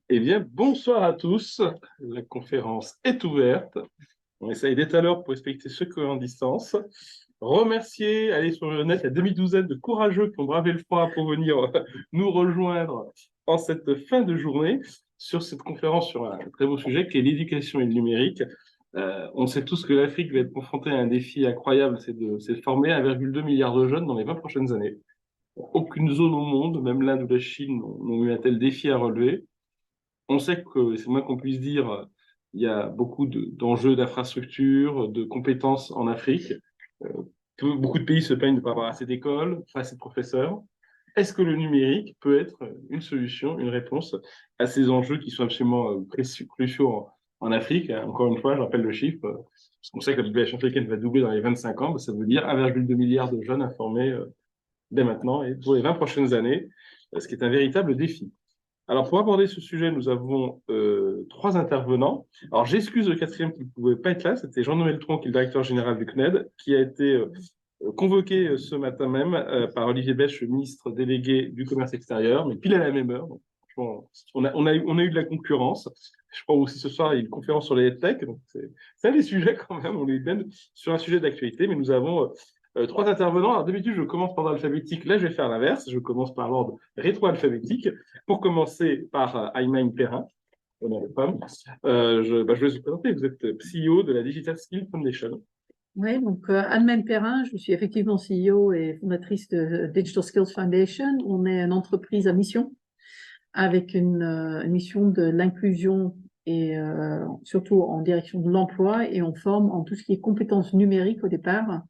Eh bien, bonsoir à tous. La conférence est ouverte. On essaye d'être à l'heure pour respecter ceux qui sont en distance. Remercier, aller sur le net, la demi-douzaine de courageux qui ont bravé le froid pour venir nous rejoindre en cette fin de journée sur cette conférence sur un très beau sujet qui est l'éducation et le numérique. On sait tous que l'Afrique va être confrontée à un défi incroyable, c'est de former 1,2 milliard de jeunes dans les 20 prochaines années. Aucune zone au monde, même l'Inde ou la Chine, n'ont eu un tel défi à relever. On sait que, c'est moins qu'on puisse dire, il y a beaucoup d'enjeux d'infrastructures, de compétences en Afrique. Euh, Beaucoup de pays se plaignent de ne pas avoir assez d'écoles, pas assez de professeurs. Est-ce que le numérique peut être une solution, une réponse à ces enjeux qui sont absolument cruciaux en Afrique? Encore une fois, je rappelle le chiffre, parce qu'on sait que la population africaine va doubler dans les 25 ans, ça veut dire 1,2 milliard de jeunes informés dès maintenant et pour les 20 prochaines années, ce qui est un véritable défi. Alors, pour aborder ce sujet, nous avons trois intervenants. Alors, j'excuse le quatrième qui ne pouvait pas être là. C'était Jean-Noël Tron, qui est le directeur général du CNED, qui a été convoqué ce matin même par Olivier Bèche, ministre délégué du commerce extérieur, mais pile à la même heure. Donc, on a eu de la concurrence. Je crois aussi ce soir, il y a une conférence sur les tech. Donc, c'est un des sujets quand même. On est bien sur un sujet d'actualité, mais nous avons trois intervenants. Alors, d'habitude, je commence par l'ordre alphabétique. Là, je vais faire l'inverse. Je commence par l'ordre rétro-alphabétique. Pour commencer par Ayman Perrin, honneur de femme, je vais vous présenter. Vous êtes CEO de la Digital Skills Foundation. Oui, donc Anne-Mène Perrin, je suis effectivement CEO et fondatrice de Digital Skills Foundation. On est une entreprise à mission avec une mission de l'inclusion et surtout en direction de l'emploi, et on forme en tout ce qui est compétences numériques au départ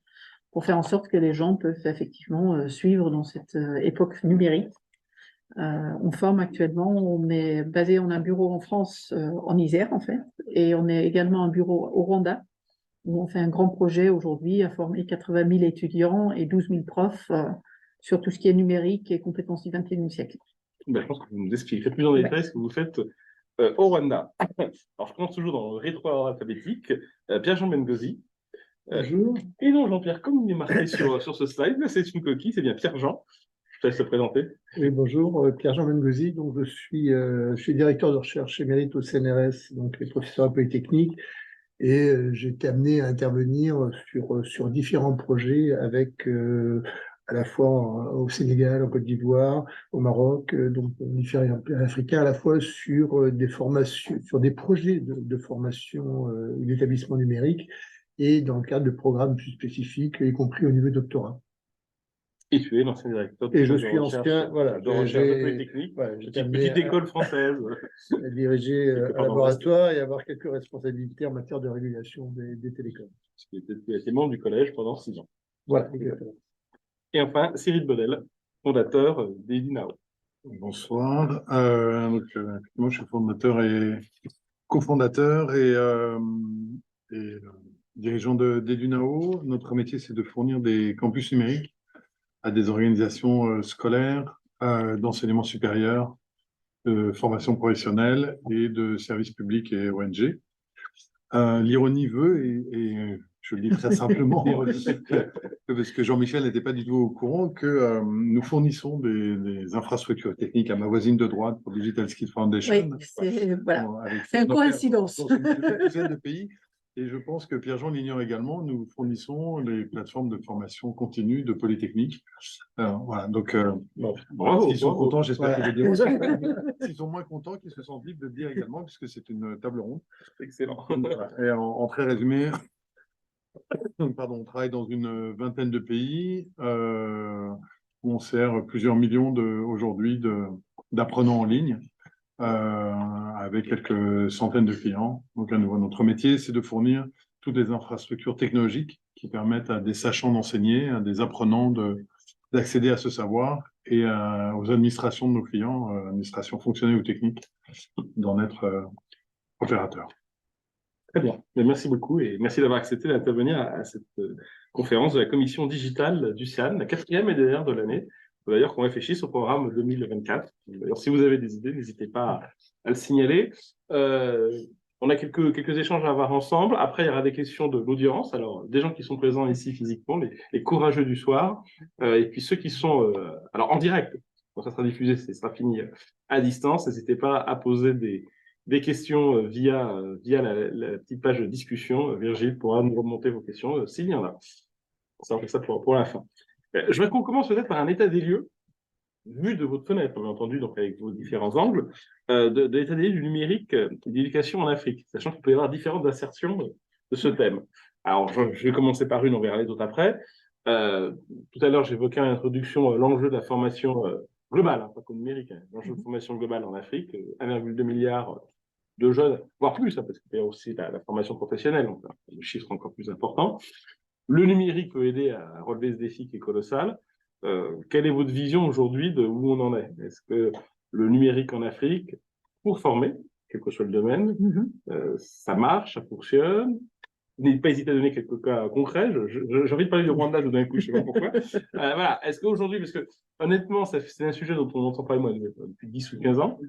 pour faire en sorte que les gens peuvent effectivement suivre dans cette époque numérique. On forme actuellement, on est basé, on a un bureau en France, en Isère en fait, et on est également un bureau au Rwanda, où on fait un grand projet aujourd'hui à former 80 000 étudiants et 12 000 profs sur tout ce qui est numérique et compétences du XXIe siècle. Ben, je pense que vous nous expliquerez plus en détail ce que vous faites au Rwanda. Alors, je commence toujours dans le rétro-alphabétique. Pierre-Jean Bengozi. Bonjour. Et non, Jean-Pierre, comme il est marqué sur ce slide, c'est une coquille, c'est bien Pierre-Jean. Je te laisse te présenter. Oui, bonjour, Pierre-Jean Bengozi. Donc, je suis directeur de recherche émérite au CNRS, donc les professeurs à Polytechnique, et j'ai été amené à intervenir sur différents projets avec à la fois au Sénégal, en Côte d'Ivoire, au Maroc, donc différents pays africains, à la fois sur des formations, sur des projets de formation d'établissement numérique et dans le cadre de programmes plus spécifiques, y compris au niveau doctorat. Et tu es l'ancien directeur et je suis ancien, voilà, de recherche de Polytechnique, voilà, petite école française. à diriger un laboratoire et avoir quelques responsabilités en matière de régulation des télécoms. Tu étais membre du collège pendant 6 ans. Voilà, exactement. Et enfin, Cyril Bodel, fondateur d'Edinao. Bonsoir. Moi, je suis fondateur et cofondateur et dirigeant d'Edunao. Notre métier, c'est de fournir des campus numériques à des organisations scolaires, d'enseignement supérieur, de formation professionnelle et de services publics et ONG. L'ironie veut, et je le dis très simplement, parce que Jean-Michel n'était pas du tout au courant, que nous fournissons des infrastructures techniques à ma voisine de droite pour Digital Skills Foundation. Oui, c'est une coïncidence. Dans une dizaine de pays. Et je pense que Pierre-Jean l'ignore également, nous fournissons les plateformes de formation continue de Polytechnique. Voilà, donc, s'ils sont contents, j'espère qu'ils le diront. S'ils sont moins contents, qu'ils se sentent libres de le dire également, puisque c'est une table ronde. Excellent. Et en très résumé, pardon, on travaille dans une vingtaine de pays, où on sert plusieurs millions aujourd'hui d'apprenants en ligne. Avec quelques centaines de clients. Donc, à nouveau, notre métier, c'est de fournir toutes les infrastructures technologiques qui permettent à des sachants d'enseigner, à des apprenants d'accéder à ce savoir et aux administrations de nos clients, administrations fonctionnelles ou techniques, d'en être opérateurs. Très bien. Merci beaucoup et merci d'avoir accepté d'intervenir à cette conférence de la commission digitale du CIAN, la 4e et dernière de l'année. D'ailleurs, qu'on réfléchisse au programme 2024. D'ailleurs, si vous avez des idées, n'hésitez pas à le signaler. On a quelques échanges à avoir ensemble. Après, il y aura des questions de l'audience. Alors, des gens qui sont présents ici physiquement, les courageux du soir, et puis ceux qui sont alors en direct quand ça sera diffusé, ça sera fini à distance. N'hésitez pas à poser des questions via la petite page de discussion. Virgile pourra nous remonter vos questions s'il y en a. Ça, on fait ça pour la fin. Je voudrais qu'on commence peut-être par un état des lieux, vu de votre fenêtre, bien entendu, donc avec vos différents angles, de l'état des lieux du numérique et de l'éducation en Afrique, sachant qu'il peut y avoir différentes assertions de ce thème. Alors, je vais commencer par une, on verra les autres après. Tout à l'heure, j'évoquais en introduction l'enjeu de la formation globale, hein, pas qu'au numérique, hein, l'enjeu de formation globale en Afrique, 1,2 milliard de jeunes, voire plus, hein, parce qu'il y a aussi la formation professionnelle, donc le chiffre encore plus important. Le numérique peut aider à relever ce défi qui est colossal. Quelle est votre vision aujourd'hui de où on en est? Est-ce que le numérique en Afrique, pour former, quel que soit le domaine, ça marche, ça fonctionne? N'hésitez pas hésiter à donner quelques cas concrets. J'ai envie de parler du Rwanda, je vous donne un coup, je ne sais pas pourquoi. Voilà. Est-ce qu'aujourd'hui, parce que honnêtement, c'est un sujet dont on entend parler moi depuis 10 ou 15 ans,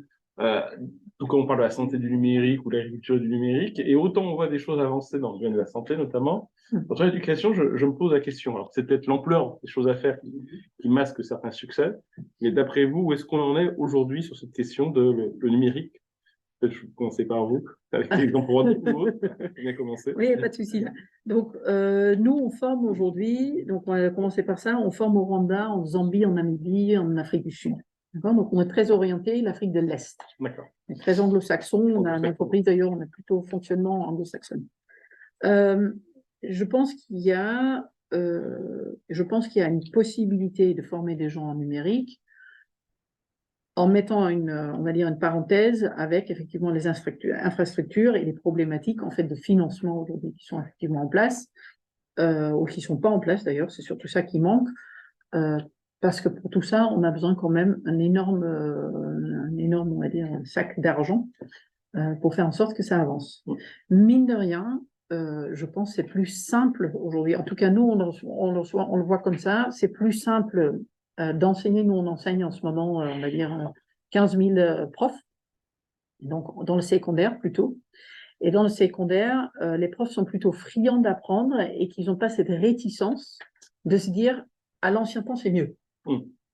tout comme on parle de la santé du numérique ou de l'agriculture du numérique, et autant on voit des choses avancer dans le domaine de la santé notamment, dans l'éducation, je me pose la question. Alors, c'est peut-être l'ampleur des choses à faire qui masque certains succès, mais d'après vous, où est-ce qu'on en est aujourd'hui sur cette question de le numérique? Peut-être je vais commencer par vous, avec l'exemple pour bien commencer. Oui, pas de souci. Donc, nous, on forme aujourd'hui, donc on va commencer par ça, on forme au Rwanda, en Zambie, en Namibie, en Afrique du Sud. Donc, on est très orienté l'Afrique de l'Est. D'accord. On est très anglo-saxon. On a une entreprise, d'ailleurs, on a plutôt fonctionnement anglo-saxon. Je pense qu'il y a une possibilité de former des gens en numérique en mettant on va dire une parenthèse avec effectivement les infrastructures et les problématiques en fait de financement aujourd'hui qui sont effectivement en place ou qui sont pas en place d'ailleurs, c'est surtout ça qui manque parce que pour tout ça on a besoin quand même un énorme on va dire un sac d'argent pour faire en sorte que ça avance. Mine de rien, je pense que c'est plus simple aujourd'hui. En tout cas, nous, on le voit comme ça. C'est plus simple d'enseigner. Nous, on enseigne en ce moment, on va dire, 15 000 profs, donc dans le secondaire plutôt. Et dans le secondaire, les profs sont plutôt friands d'apprendre et qu'ils n'ont pas cette réticence de se dire à l'ancien temps, c'est mieux.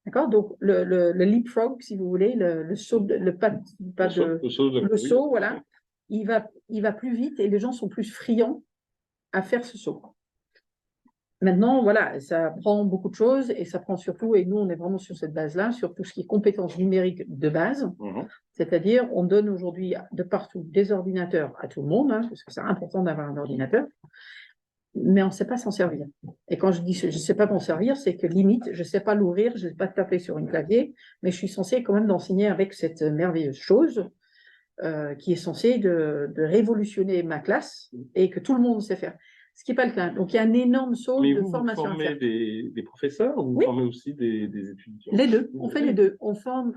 D'accord? Donc, le leapfrog, si vous voulez, le saut, le saut, voilà, il va plus vite et les gens sont plus friands à faire ce saut. Maintenant, voilà, ça prend beaucoup de choses et ça prend surtout, et nous, on est vraiment sur cette base-là, sur tout ce qui est compétences numériques de base. C'est-à-dire, on donne aujourd'hui de partout des ordinateurs à tout le monde, hein, parce que c'est important d'avoir un ordinateur. Mais on ne sait pas s'en servir. Et quand je dis je ne sais pas m'en servir, c'est que limite, je ne sais pas l'ouvrir, je ne sais pas taper sur une clavier, mais je suis censée quand même d'enseigner avec cette merveilleuse chose qui est censée de révolutionner ma classe et que tout le monde sait faire. Ce qui n'est pas le cas. Donc il y a un énorme saut de formation. Vous formez des professeurs ou vous formez aussi des étudiants? Les deux, on fait les deux. On forme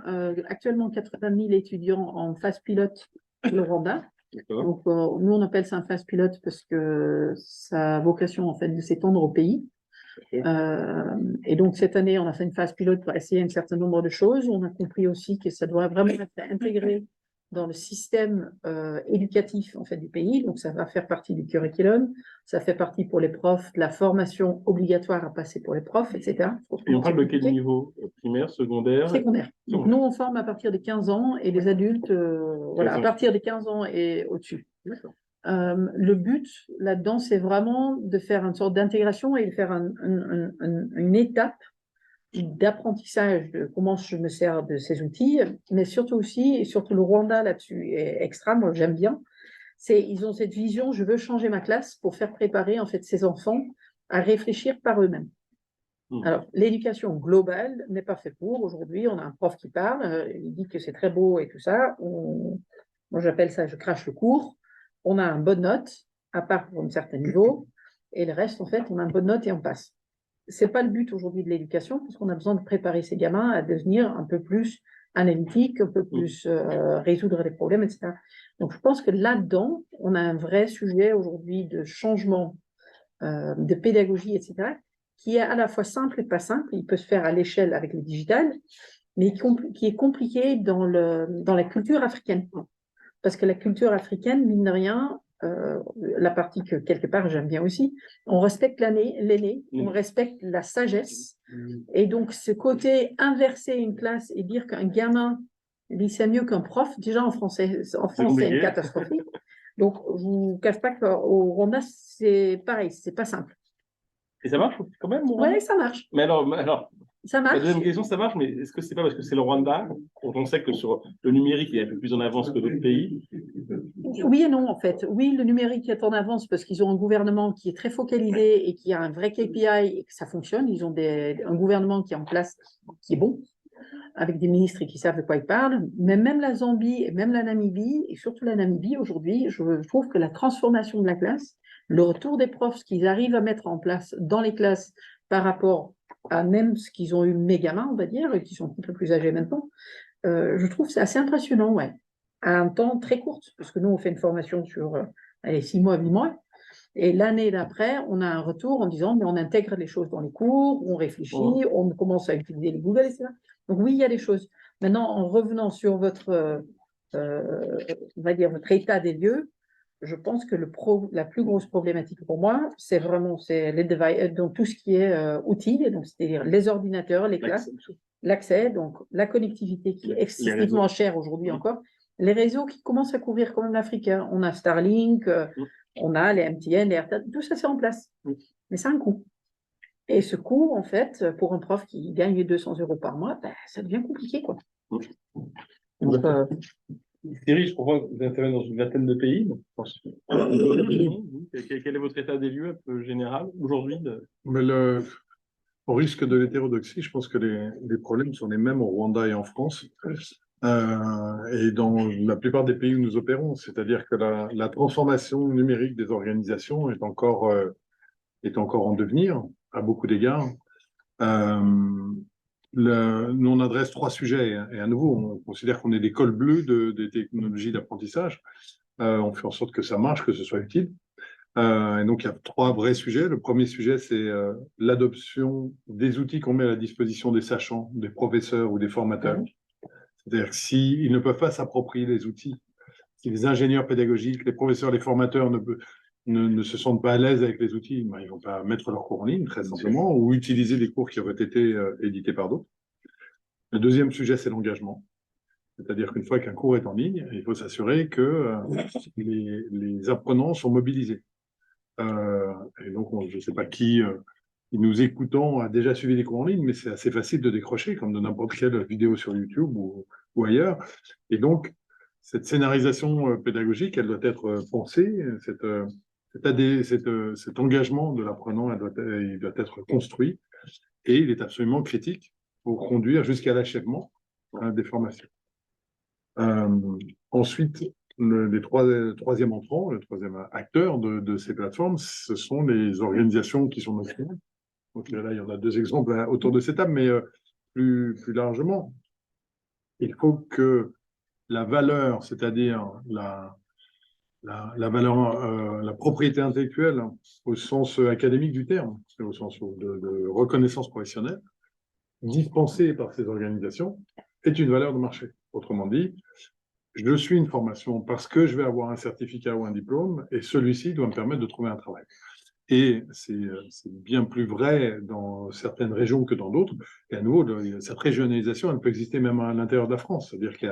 actuellement 80 000 étudiants en phase pilote le Rwanda. Donc, nous, on appelle ça un phase pilote parce que ça a vocation, en fait, de s'étendre au pays. Et donc, cette année, on a fait une phase pilote pour essayer un certain nombre de choses. On a compris aussi que ça doit vraiment être intégré dans le système éducatif, en fait, du pays. Donc, ça va faire partie du curriculum. Ça fait partie pour les profs de la formation obligatoire à passer pour les profs, etc. Et on parle de quel niveau? Primaire, secondaire? Secondaire. Donc, nous, on forme à partir de 15 ans et les adultes, voilà, à partir de 15 ans et au-dessus. Le but là-dedans, c'est vraiment de faire une sorte d'intégration et de faire une étape d'apprentissage de comment je me sers de ces outils, mais surtout aussi, et surtout le Rwanda là-dessus est extra, moi j'aime bien, ils ont cette vision, je veux changer ma classe pour faire préparer en fait ces enfants à réfléchir par eux-mêmes. Alors, l'éducation globale n'est pas faite pour. Aujourd'hui, on a un prof qui parle, il dit que c'est très beau et tout ça. Moi, j'appelle ça, je crache le cours. On a une bonne note, à part pour un certain niveau, et le reste, en fait, on a une bonne note et on passe. C'est pas le but aujourd'hui de l'éducation, parce qu'on a besoin de préparer ces gamins à devenir un peu plus analytiques, un peu plus résoudre les problèmes, etc. Donc, je pense que là-dedans, on a un vrai sujet aujourd'hui de changement de pédagogie, etc., qui est à la fois simple et pas simple. Il peut se faire à l'échelle avec le digital, mais qui est compliqué dans la culture africaine. Parce que la culture africaine, mine de rien, la partie que quelque part j'aime bien aussi, on respecte l'aîné, on respecte la sagesse. Et donc, ce côté inverser une classe et dire qu'un gamin lit ça mieux qu'un prof, déjà en France, c'est une catastrophe. Donc, je vous cache pas qu'au Rwanda, c'est pareil, c'est pas simple. Et ça marche quand même, au Oui, Rwanda? ça marche. Mais alors, Ça la marche. deuxième question, ça marche, mais est-ce que c'est pas parce que c'est le Rwanda, on sait que sur le numérique, il est un peu plus en avance que d'autres pays? Oui et non, en fait. Oui, le numérique est en avance parce qu'ils ont un gouvernement qui est très focalisé et qui a un vrai KPI et que ça fonctionne. Ils ont un gouvernement qui est en place, qui est bon, avec des ministres qui savent de quoi ils parlent. Mais même la Zambie et même la Namibie, et surtout la Namibie aujourd'hui, je trouve que la transformation de la classe, le retour des profs, ce qu'ils arrivent à mettre en place dans les classes par rapport à même ce qu'ils ont eu mes gamins, on va dire, et qui sont un peu plus âgés maintenant, je trouve que c'est assez impressionnant, ouais. À un temps très court, parce que nous, on fait une formation sur 6 mois, 8 mois, et l'année d'après, on a un retour en disant, mais on intègre les choses dans les cours, on réfléchit, on commence à utiliser les Google, etc. Donc oui, il y a des choses. Maintenant, en revenant sur votre, on va dire, votre état des lieux, je pense que la plus grosse problématique pour moi, c'est vraiment donc tout ce qui est outils, donc c'est-à-dire les ordinateurs, les classes, l'accès, donc la connectivité qui est excessivement chère aujourd'hui encore, les réseaux qui commencent à couvrir quand même l'Afrique. Hein. On a Starlink, on a les MTN, les RTL, tout ça c'est en place. Mais ça a un coût. Et ce coût, en fait, pour un prof qui gagne 200 € par mois, ben, ça devient compliqué, quoi. Donc, Thierry, je comprends que vous intervenez dans une vingtaine de pays. Quel est votre état des lieux un peu général aujourd'hui Mais au risque de l'hétérodoxie, je pense que les problèmes sont les mêmes au Rwanda et en France, et dans la plupart des pays où nous opérons. C'est-à-dire que la transformation numérique des organisations est encore en devenir à beaucoup d'égards. Nous, on adresse 3 sujets, et à nouveau, on considère qu'on est des cols bleus des technologies d'apprentissage. On fait en sorte que ça marche, que ce soit utile. Et donc, il y a 3 vrais sujets. Le premier sujet, c'est l'adoption des outils qu'on met à la disposition des sachants, des professeurs ou des formateurs. C'est-à-dire que s'ils ne peuvent pas s'approprier les outils, si les ingénieurs pédagogiques, les professeurs, les formateurs ne se sentent pas à l'aise avec les outils, ben, ils ne vont pas mettre leurs cours en ligne, très simplement, ou utiliser des cours qui auraient été édités par d'autres. Le deuxième sujet, c'est l'engagement. C'est-à-dire qu'une fois qu'un cours est en ligne, il faut s'assurer que les apprenants sont mobilisés. Et donc, je ne sais pas qui nous écoutant a déjà suivi des cours en ligne, mais c'est assez facile de décrocher, comme de n'importe quelle vidéo sur YouTube ou ailleurs. Et donc, cette scénarisation pédagogique, elle doit être pensée, cet engagement de l'apprenant, il doit être construit, et il est absolument critique pour conduire jusqu'à l'achèvement des formations. Ensuite, le troisième entrant, le troisième acteur de ces plateformes, ce sont les organisations qui sont nos clients. Donc là, il y en a 2 exemples autour de cette table, mais plus largement, il faut que la valeur, c'est-à-dire la valeur, la propriété intellectuelle, au sens académique du terme, au sens de reconnaissance professionnelle, dispensée par ces organisations, est une valeur de marché. Autrement dit, je suis une formation parce que je vais avoir un certificat ou un diplôme, et celui-ci doit me permettre de trouver un travail. Et c'est bien plus vrai dans certaines régions que dans d'autres. Et à nouveau, cette régionalisation, elle peut exister même à l'intérieur de la France. C'est-à-dire que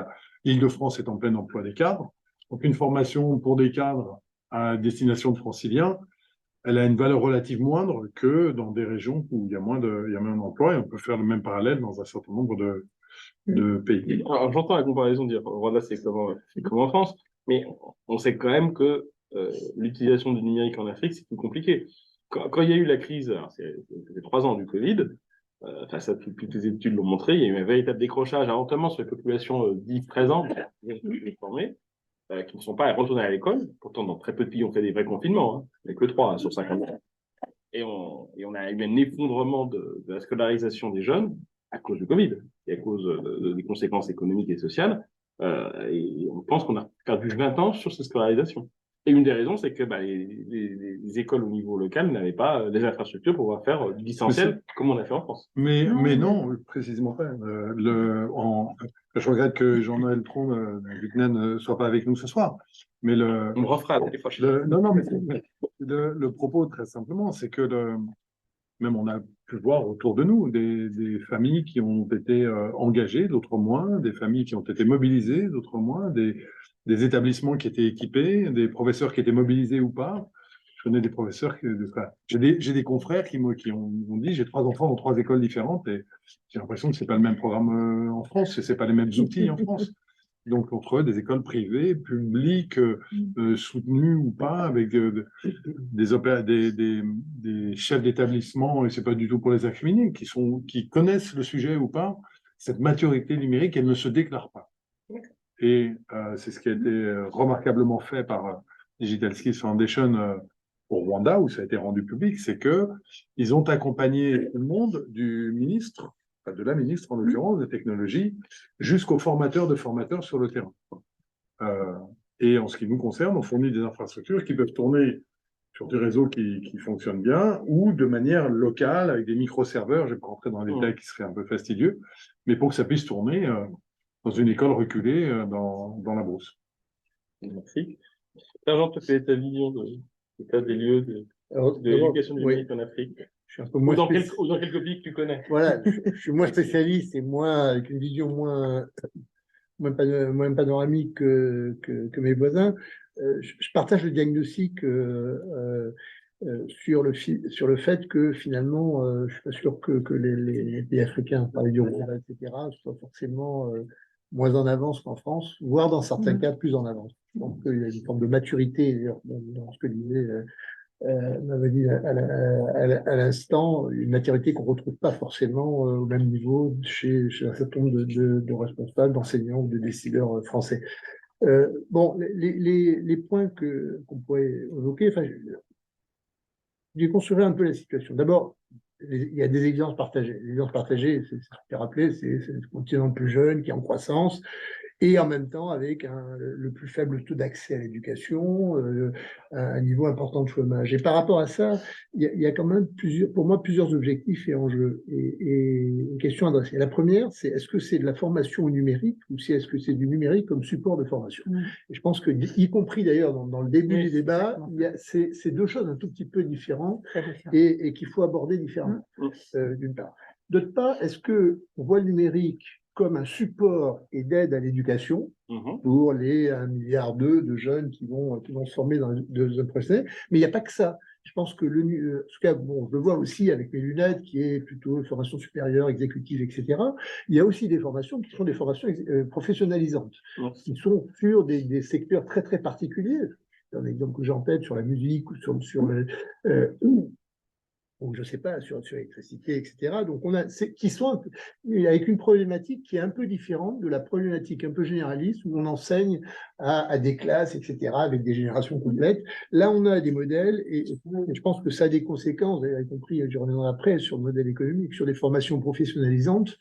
l'Île-de-France est en plein emploi des cadres. Donc, une formation pour des cadres à destination de franciliens, elle a une valeur relative moindre que dans des régions où il y a moins d'emplois, et on peut faire le même parallèle dans un certain nombre de pays. Alors, j'entends la comparaison de dire Rwanda, c'est comme en France, mais on sait quand même que l'utilisation du numérique en Afrique, c'est plus compliqué. Quand il y a eu la crise, c'était 3 ans du Covid, ça, toutes les études l'ont montré, il y a eu un véritable décrochage, notamment sur les populations dites présentes, formées, qui ne sont pas retournées à l'école. Pourtant, dans très peu de pays, on fait des vrais confinements, hein, mais que 3 sur 50 ans. Et on a eu un effondrement de la scolarisation des jeunes à cause du Covid et à cause des conséquences économiques et sociales. Et on pense qu'on a perdu 20 ans sur cette scolarisation. Et une des raisons, c'est que les écoles au niveau local n'avaient pas les infrastructures pour pouvoir faire du distanciel comme on a fait en France. Mais Non, non, précisément pas. Je regrette que Jean-Noël Tron, Huguenin, ne soit pas avec nous ce soir. Mais On me refera l'année prochaine. non, mais le propos, très simplement, c'est que même on a pu voir autour de nous des familles qui ont été engagées, d'autres moins, des familles qui ont été mobilisées, d'autres moins, des établissements qui étaient équipés, des professeurs qui étaient mobilisés ou pas. Je connais des professeurs, j'ai des confrères qui m'ont dit, j'ai 3 enfants dans 3 écoles différentes et j'ai l'impression que c'est pas le même programme en France, et c'est pas les mêmes outils en France. Donc, entre eux, des écoles privées, publiques, soutenues ou pas, avec des chefs d'établissement, et c'est pas du tout pour les incriminer, qui connaissent le sujet ou pas, cette maturité numérique, elle ne se déclare pas. Et c'est ce qui a été remarquablement fait par Digital Skills Foundation au Rwanda, où ça a été rendu public, c'est que ils ont accompagné tout le monde, du ministre, enfin de la ministre en l'occurrence, des technologies, jusqu'aux formateurs de formateurs sur le terrain. Et en ce qui nous concerne, on fournit des infrastructures qui peuvent tourner sur des réseaux qui fonctionnent bien, ou de manière locale, avec des micro-serveurs, je ne vais pas rentrer dans les détails qui seraient un peu fastidieux, mais pour que ça puisse tourner dans une école reculée dans la brousse. Merci. Jean, tu fais ta vision de l'état des lieux de l'éducation numérique en Afrique. Je suis un peu moins Ou dans quelques pays que tu connais. Voilà, je suis moins spécialiste et moins avec une vision moins panoramique que mes voisins. Je partage le diagnostic sur le fait que finalement, je suis pas sûr que les pays africains, par du Rwanda, etc., soient forcément moins en avance qu'en France, voire dans certains cas plus en avance. Je pense qu'il y a une forme de maturité, d'ailleurs, dans ce que disait m'avait dit à l'instant, une maturité qu'on ne retrouve pas forcément au même niveau chez un certain nombre de responsables, d'enseignants ou de décideurs français. Bon, les points qu'on pourrait évoquer, enfin, je construirai un peu la situation. D'abord, il y a des exigences partagées. Les exigences partagées, c'est ce qui est rappelé, c'est le continent le plus jeune qui est en croissance, et en même temps avec le plus faible taux d'accès à l'éducation, un niveau important de chômage. Et par rapport à ça, il y a quand même pour moi plusieurs objectifs et enjeux et une question adressée. La première, c'est est-ce que c'est de la formation au numérique ou est-ce que c'est du numérique comme support de formation? Et je pense que, y compris d'ailleurs dans le début du débat, c'est 2 choses un tout petit peu différentes et qu'il faut aborder différemment, d'une part. D'autre part, est-ce qu'on voit le numérique comme un support et d'aide à l'éducation pour les 1,2 milliard de jeunes qui vont se former dans le procès. Mais il n'y a pas que ça. Je pense que, en tout cas, bon, je le vois aussi avec mes lunettes, qui est plutôt formation supérieure, exécutive, etc. Il y a aussi des formations qui sont des formations professionnalisantes, qui sont sur des secteurs très, très particuliers. Un exemple que j'ai en tête sur la musique ou sur le... ou je ne sais pas, sur l'électricité, etc. Donc, qui sont avec une problématique qui est un peu différente de la problématique un peu généraliste où on enseigne à des classes, etc., avec des générations complètes. Là, on a des modèles et je pense que ça a des conséquences, vous avez compris, je reviendrai après, sur le modèle économique, sur des formations professionnalisantes.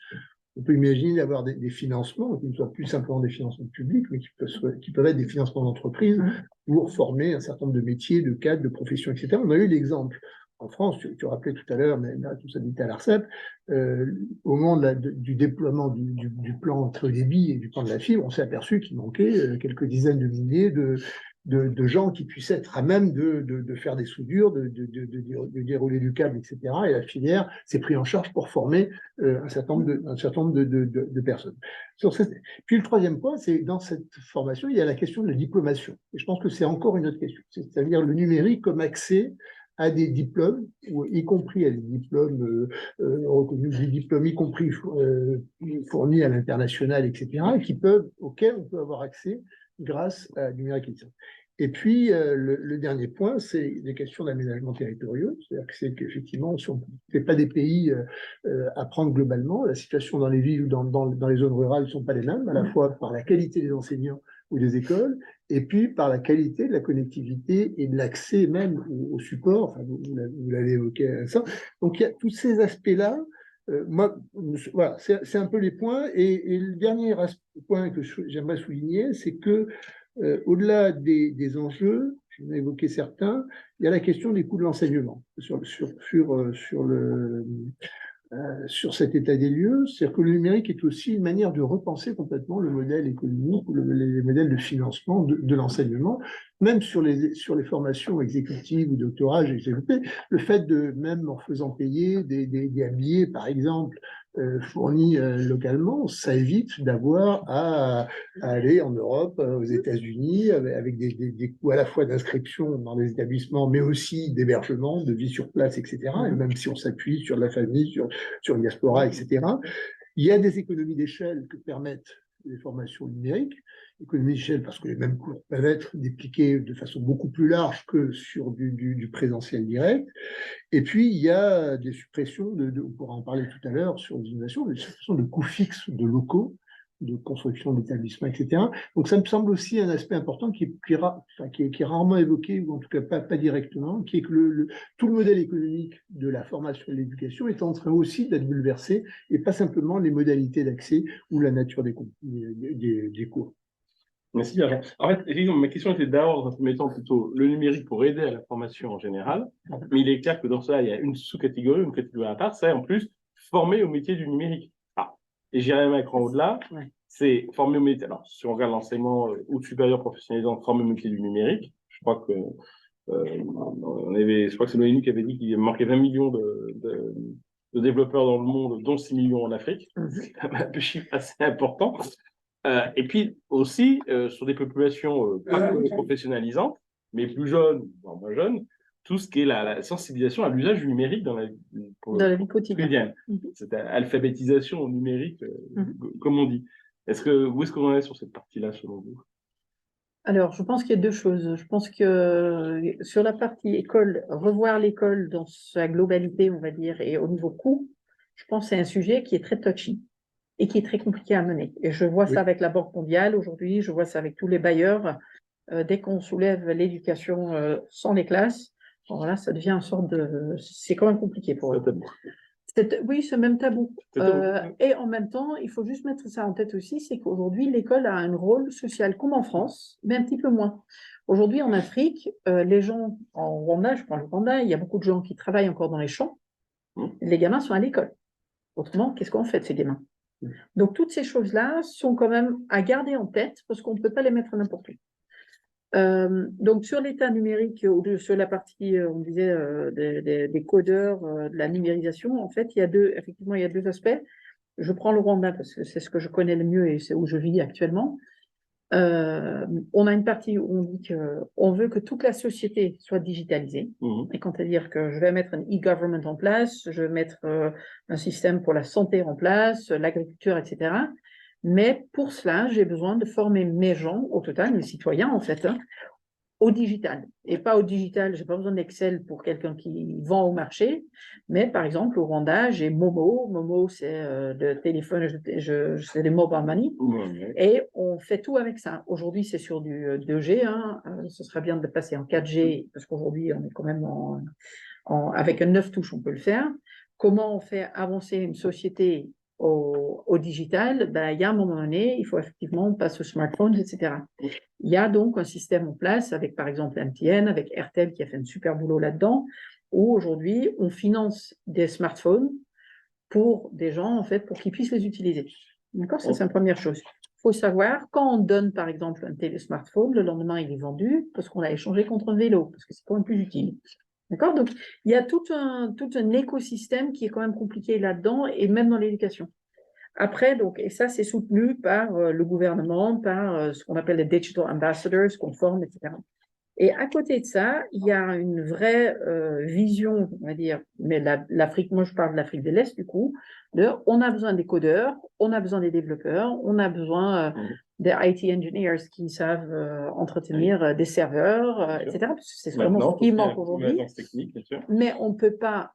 On peut imaginer d'avoir des financements qui ne soient plus simplement des financements publics, mais qui peuvent être des financements d'entreprise pour former un certain nombre de métiers, de cadres, de professions, etc. On a eu l'exemple. En France, tu rappelais tout à l'heure, mais là, tout ça dit à l'ARCEP, au moment du déploiement du plan très haut débit et du plan de la fibre, on s'est aperçu qu'il manquait quelques dizaines de milliers de gens qui puissent être à même de faire des soudures, de dérouler du câble, etc. Et la filière s'est prise en charge pour former un certain nombre de personnes. Puis le troisième point, c'est dans cette formation, il y a la question de la diplomation. Et je pense que c'est encore une autre question, c'est-à-dire le numérique comme accès à des diplômes, y compris à des diplômes reconnus, des diplômes y compris fournis à l'international, etc., auxquels on peut avoir accès grâce à du numérique. Et puis, le dernier point, c'est les questions d'aménagement territoriaux. C'est-à-dire qu'effectivement, si on ne fait pas des pays à prendre globalement, la situation dans les villes ou dans les zones rurales ne sont pas les mêmes, à la fois par la qualité des enseignants ou des écoles, et puis par la qualité de la connectivité et de l'accès même au support. Enfin, vous l'avez évoqué, ça. Donc, il y a tous ces aspects-là. Moi, voilà, c'est un peu les points. Et le dernier point que j'aimerais souligner, c'est que au-delà des enjeux, j'en ai évoqué certains. Il y a la question des coûts de l'enseignement sur cet état des lieux. C'est-à-dire que le numérique est aussi une manière de repenser complètement le modèle économique ou les modèles de financement de l'enseignement, même sur les formations exécutives ou doctorales, j'ai développé. Le fait de, même en faisant payer des billets, par exemple, fournis localement, ça évite d'avoir à aller en Europe, aux États-Unis, avec des coûts à la fois d'inscription dans les établissements, mais aussi d'hébergement, de vie sur place, etc. Et même si on s'appuie sur la famille, sur une diaspora, etc. Il y a des économies d'échelle que permettent les formations numériques. Économies d'échelle parce que les mêmes cours peuvent être dépliqués de façon beaucoup plus large que sur du présentiel direct. Et puis, il y a des suppressions, on pourra en parler tout à l'heure sur les innovations, des suppressions de coûts fixes de locaux, de construction d'établissements, etc. Donc, ça me semble aussi un aspect important qui est rarement évoqué, ou en tout cas pas directement, qui est que tout le modèle économique de la formation et de l'éducation est en train aussi d'être bouleversé, et pas simplement les modalités d'accès ou la nature des cours. Merci, Bertrand. En fait, effectivement, ma question était d'abord, dans un premier temps, plutôt le numérique pour aider à la formation en général. Mais il est clair que dans ça, il y a une sous-catégorie, une catégorie à part, c'est en plus former au métier du numérique. Ah. Et j'irai même un cran au-delà, c'est former au métier. Alors, si on regarde l'enseignement ou supérieur professionnalisant, former au métier du numérique, je crois que je crois que c'est l'ONU qui avait dit qu'il manquait 20 millions de développeurs dans le monde, dont 6 millions en Afrique. C'est quand même un chiffre assez important. Et puis aussi, sur des populations pas professionnalisantes, mais plus jeunes, voire moins jeunes, tout ce qui est la sensibilisation à l'usage du numérique dans la vie quotidienne. Cette alphabétisation numérique, comme on dit. Où est-ce qu'on en est sur cette partie-là, selon vous? Alors, je pense qu'il y a deux choses. Je pense que sur la partie école, revoir l'école dans sa globalité, on va dire, et au niveau coût, je pense que c'est un sujet qui est très touchy et qui est très compliqué à mener. Et je vois ça avec la Banque mondiale aujourd'hui, je vois ça avec tous les bailleurs. Dès qu'on soulève l'éducation sans les classes, voilà, ça devient une sorte de... C'est quand même compliqué pour eux. Oui, c'est même tabou. Et en même temps, il faut juste mettre ça en tête aussi, c'est qu'aujourd'hui, l'école a un rôle social comme en France, mais un petit peu moins. Aujourd'hui, en Afrique, les gens, en Rwanda, je prends le Rwanda, il y a beaucoup de gens qui travaillent encore dans les champs. Les gamins sont à l'école. Autrement, qu'est-ce qu'on fait de ces gamins? Donc, toutes ces choses-là sont quand même à garder en tête parce qu'on ne peut pas les mettre n'importe où. Donc, sur l'état numérique, ou sur la partie, on disait, des codeurs, de la numérisation, en fait, effectivement, il y a deux aspects. Je prends le Rwanda parce que c'est ce que je connais le mieux et c'est où je vis actuellement. On a une partie où on dit qu'on veut que toute la société soit digitalisée. Et quand à dire que je vais mettre un e-government en place, je vais mettre un système pour la santé en place, l'agriculture, etc. Mais pour cela, j'ai besoin de former mes gens, au total, mes citoyens en fait, au digital. Et pas au digital, j'ai pas besoin d'Excel pour quelqu'un qui vend au marché, mais par exemple au Rwanda, j'ai Momo. Momo, c'est le téléphone, c'est le mobile money, et on fait tout avec ça. Aujourd'hui, c'est sur du 2G, ce serait bien de passer en 4G, parce qu'aujourd'hui, on est quand même avec un 9 touches, on peut le faire. Comment on fait avancer une société au digital? Il y a un moment donné, il faut effectivement passer aux smartphones, etc. Il y a donc un système en place avec, par exemple, MTN, avec RTL qui a fait un super boulot là-dedans, où aujourd'hui, on finance des smartphones pour des gens, en fait, pour qu'ils puissent les utiliser. D'accord? Ça, c'est la première chose. Il faut savoir, quand on donne, par exemple, un smartphone, le lendemain, il est vendu parce qu'on l'a échangé contre un vélo, parce que c'est quand même plus utile. D'accord? Donc, il y a tout un écosystème qui est quand même compliqué là-dedans, et même dans l'éducation. Après, donc, et ça, c'est soutenu par le gouvernement, par ce qu'on appelle les digital ambassadors, qu'on forme, etc. Et à côté de ça, il y a une vraie vision, on va dire, mais l'Afrique, moi je parle de l'Afrique de l'Est du coup, on a besoin des codeurs, on a besoin des développeurs, on a besoin des IT engineers qui savent entretenir des serveurs, etc. Parce que c'est vraiment ce qui manque aujourd'hui. Mais on ne peut pas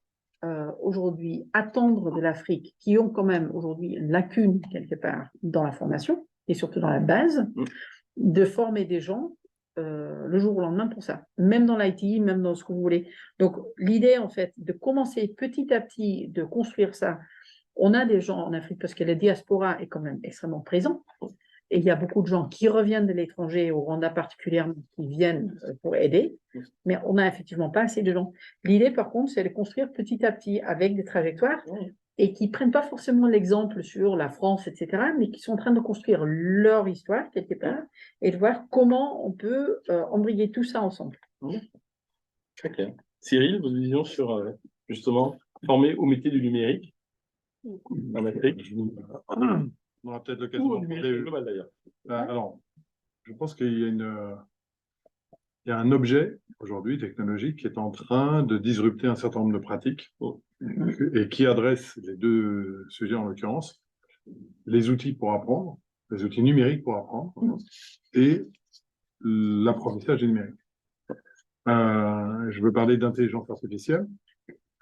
aujourd'hui attendre de l'Afrique, qui ont quand même aujourd'hui une lacune quelque part dans la formation, et surtout dans la base, de former des gens le jour au lendemain pour ça, même dans l'IT, même dans ce que vous voulez. Donc, l'idée, en fait, de commencer petit à petit, de construire ça, on a des gens en Afrique, parce que la diaspora est quand même extrêmement présente, Et il y a beaucoup de gens qui reviennent de l'étranger, au Rwanda particulièrement, qui viennent pour aider, mais on n'a effectivement pas assez de gens. L'idée, par contre, c'est de construire petit à petit avec des trajectoires et qui ne prennent pas forcément l'exemple sur la France, etc., mais qui sont en train de construire leur histoire quelque part et de voir comment on peut embrayer tout ça ensemble. Très clair. Cyril, votre vision sur justement former au métier du numérique en Afrique On aura peut-être l'occasion ou au d'en numérique parler. global d'ailleurs. Alors, je pense qu'il y a il y a un objet aujourd'hui technologique qui est en train de disrupter un certain nombre de pratiques et qui adresse les deux sujets en l'occurrence, les outils pour apprendre, les outils numériques pour apprendre et l'apprentissage du numérique. Je veux parler d'intelligence artificielle.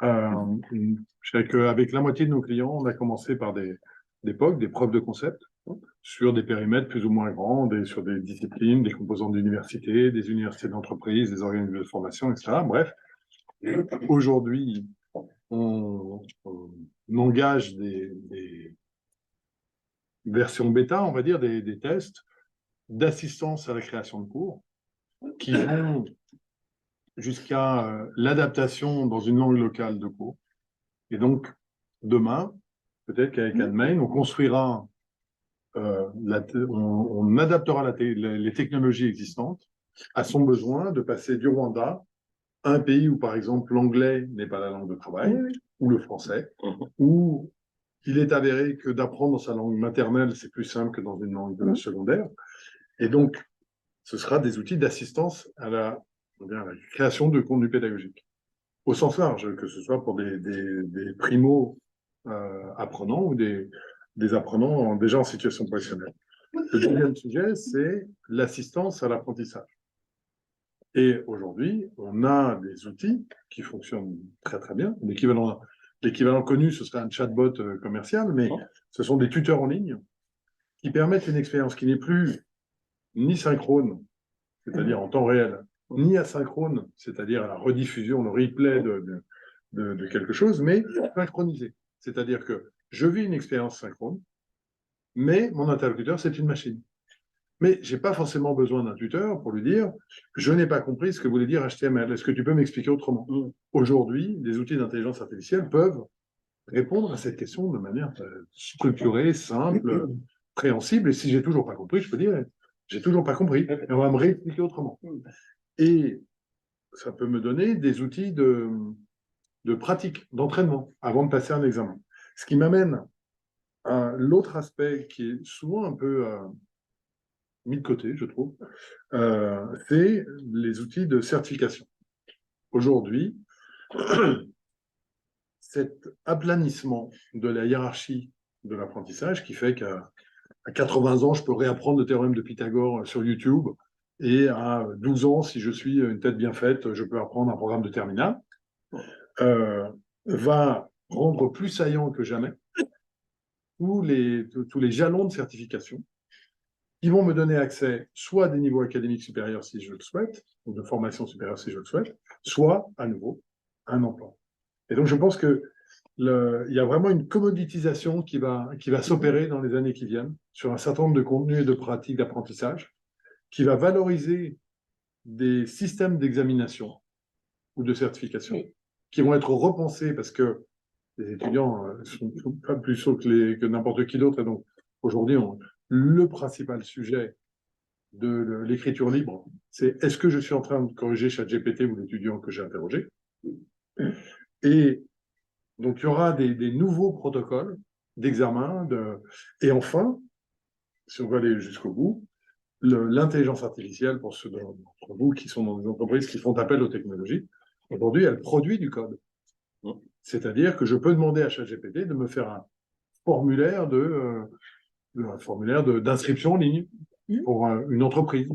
Je sais qu'avec la moitié de nos clients, on a commencé par des POC, des preuves de concept, sur des périmètres plus ou moins grands, sur des disciplines, des composants d'université, des universités d'entreprise, des organismes de formation, etc. Bref, aujourd'hui, on engage des versions bêta, on va dire, des tests d'assistance à la création de cours qui vont jusqu'à l'adaptation dans une langue locale de cours. Et donc, demain, peut-être qu'avec Admain, on construira, on adaptera les technologies existantes à son besoin de passer du Rwanda, un pays où, par exemple, l'anglais n'est pas la langue de travail, ou le français, où il est avéré que d'apprendre sa langue maternelle, c'est plus simple que dans une langue secondaire. Et donc, ce sera des outils d'assistance à la création de contenu pédagogique, au sens large, que ce soit pour des primo-apprenants ou des apprenants déjà en situation professionnelle. Le deuxième sujet, c'est l'assistance à l'apprentissage. Et aujourd'hui, on a des outils qui fonctionnent très très bien. L'équivalent connu, ce serait un chatbot commercial, mais ce sont des tuteurs en ligne qui permettent une expérience qui n'est plus ni synchrone, c'est-à-dire en temps réel, ni asynchrone, c'est-à-dire à la rediffusion, le replay de quelque chose, mais synchronisé. C'est-à-dire que je vis une expérience synchrone, mais mon interlocuteur, c'est une machine. Mais je n'ai pas forcément besoin d'un tuteur pour lui dire « Je n'ai pas compris ce que voulait dire HTML. Est-ce que tu peux m'expliquer autrement ?» Aujourd'hui, des outils d'intelligence artificielle peuvent répondre à cette question de manière structurée, simple, préhensible. Et si j'ai toujours pas compris, je peux dire « J'ai toujours pas compris. Et on va me réexpliquer autrement. » Et ça peut me donner des outils de pratique, d'entraînement, avant de passer un examen. Ce qui m'amène à l'autre aspect qui est souvent un peu mis de côté, je trouve, c'est les outils de certification. Aujourd'hui, cet aplanissement de la hiérarchie de l'apprentissage qui fait qu'à 80 ans, je peux réapprendre le théorème de Pythagore sur YouTube, et à 12 ans, si je suis une tête bien faite, je peux apprendre un programme de terminale, va rendre plus saillant que jamais tous les jalons de certification qui vont me donner accès soit à des niveaux académiques supérieurs si je le souhaite, ou de formation supérieure si je le souhaite, soit à nouveau un emploi. Et donc je pense que il y a vraiment une commoditisation qui va s'opérer dans les années qui viennent sur un certain nombre de contenus et de pratiques d'apprentissage, qui va valoriser des systèmes d'examination ou de certification qui vont être repensés parce que les étudiants sont pas plus sots que n'importe qui d'autre. Et donc aujourd'hui, le principal sujet de l'écriture libre, c'est est-ce que je suis en train de corriger ChatGPT ou l'étudiant que j'ai interrogé? Et donc, il y aura des nouveaux protocoles d'examen. Et enfin, si on veut aller jusqu'au bout, l'intelligence artificielle, pour ceux d'entre vous qui sont dans des entreprises qui font appel aux technologies, aujourd'hui, elle produit du code. C'est-à-dire que je peux demander à ChatGPT de me faire un formulaire d'inscription en ligne pour une entreprise.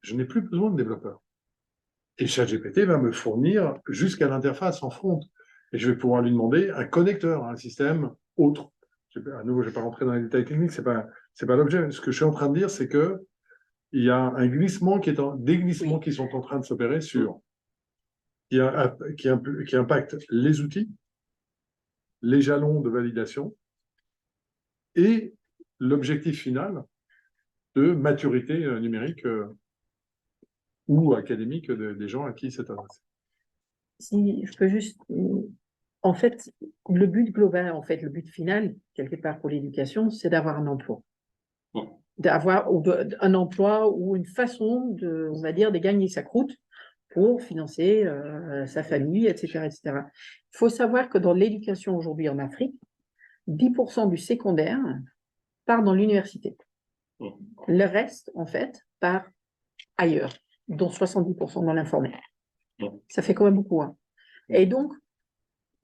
Je n'ai plus besoin de développeurs. Et ChatGPT va me fournir jusqu'à l'interface en front. Et je vais pouvoir lui demander un connecteur à un système autre. À nouveau, je ne vais pas rentrer dans les détails techniques, c'est pas l'objet. Ce que je suis en train de dire, c'est que il y a un glissement des glissements qui sont en train de s'opérer qui impactent les outils, les jalons de validation et l'objectif final, de maturité numérique ou académique des gens à qui c'est adressé. Si je peux juste, en fait, le but global, en fait, le but final, quelque part pour l'éducation, c'est d'avoir un emploi. Ouais. D'avoir un emploi ou une façon de, on va dire, de gagner sa croûte pour financer sa famille, etc., etc. Il faut savoir que dans l'éducation aujourd'hui en Afrique, 10% du secondaire part dans l'université. Ouais. Le reste, en fait, part ailleurs, dont 70% dans l'informel. Ouais. Ça fait quand même beaucoup, hein. Et donc,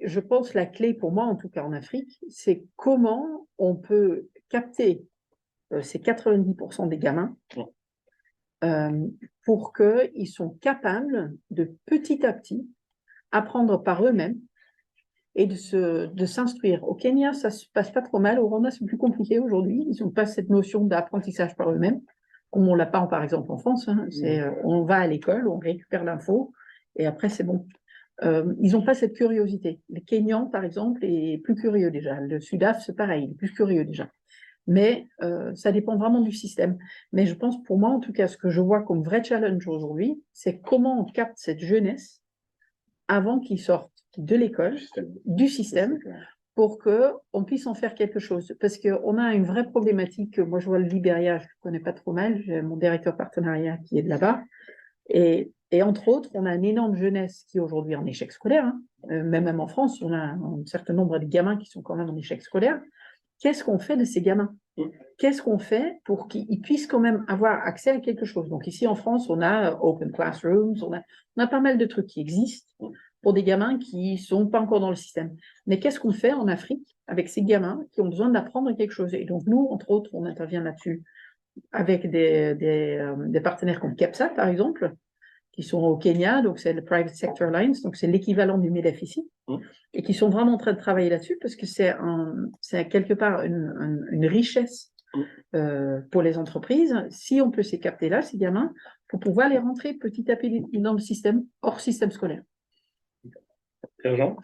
je pense que la clé pour moi, en tout cas en Afrique, c'est comment on peut capter ces 90% des gamins pour qu'ils sont capables de petit à petit apprendre par eux-mêmes et de s'instruire. Au Kenya, ça se passe pas trop mal. Au Rwanda, c'est plus compliqué aujourd'hui. Ils n'ont pas cette notion d'apprentissage par eux-mêmes, comme on l'a pas, par exemple, en France, hein. C'est, on va à l'école, on récupère l'info, et après, c'est bon. Ils n'ont pas cette curiosité. Les Kenyans, par exemple, est plus curieux déjà. Le Sud-Af, c'est pareil, il est plus curieux déjà. Mais ça dépend vraiment du système. Mais je pense, pour moi, en tout cas, ce que je vois comme vrai challenge aujourd'hui, c'est comment on capte cette jeunesse avant qu'ils sortent de l'école, du système, pour qu'on puisse en faire quelque chose. Parce qu'on a une vraie problématique. Moi, je vois le Libéria, je ne connais pas trop mal. J'ai mon directeur partenariat qui est de là-bas. Et entre autres, on a une énorme jeunesse qui est aujourd'hui en échec scolaire, hein. Même en France, on a un certain nombre de gamins qui sont quand même en échec scolaire. Qu'est-ce qu'on fait de ces gamins? Qu'est-ce qu'on fait pour qu'ils puissent quand même avoir accès à quelque chose? Donc ici en France, on a Open Classrooms, on a pas mal de trucs qui existent pour des gamins qui ne sont pas encore dans le système. Mais qu'est-ce qu'on fait en Afrique avec ces gamins qui ont besoin d'apprendre quelque chose? Et donc nous, entre autres, on intervient là-dessus avec des partenaires comme KEPSAT, par exemple, qui sont au Kenya, donc c'est le Private Sector Alliance, donc c'est l'équivalent du MEDEF ici, et qui sont vraiment en train de travailler là-dessus parce que c'est quelque part une richesse pour les entreprises. Si on peut ces capter là, ces gamins, pour pouvoir les rentrer petit à petit dans le système, hors système scolaire. Jean,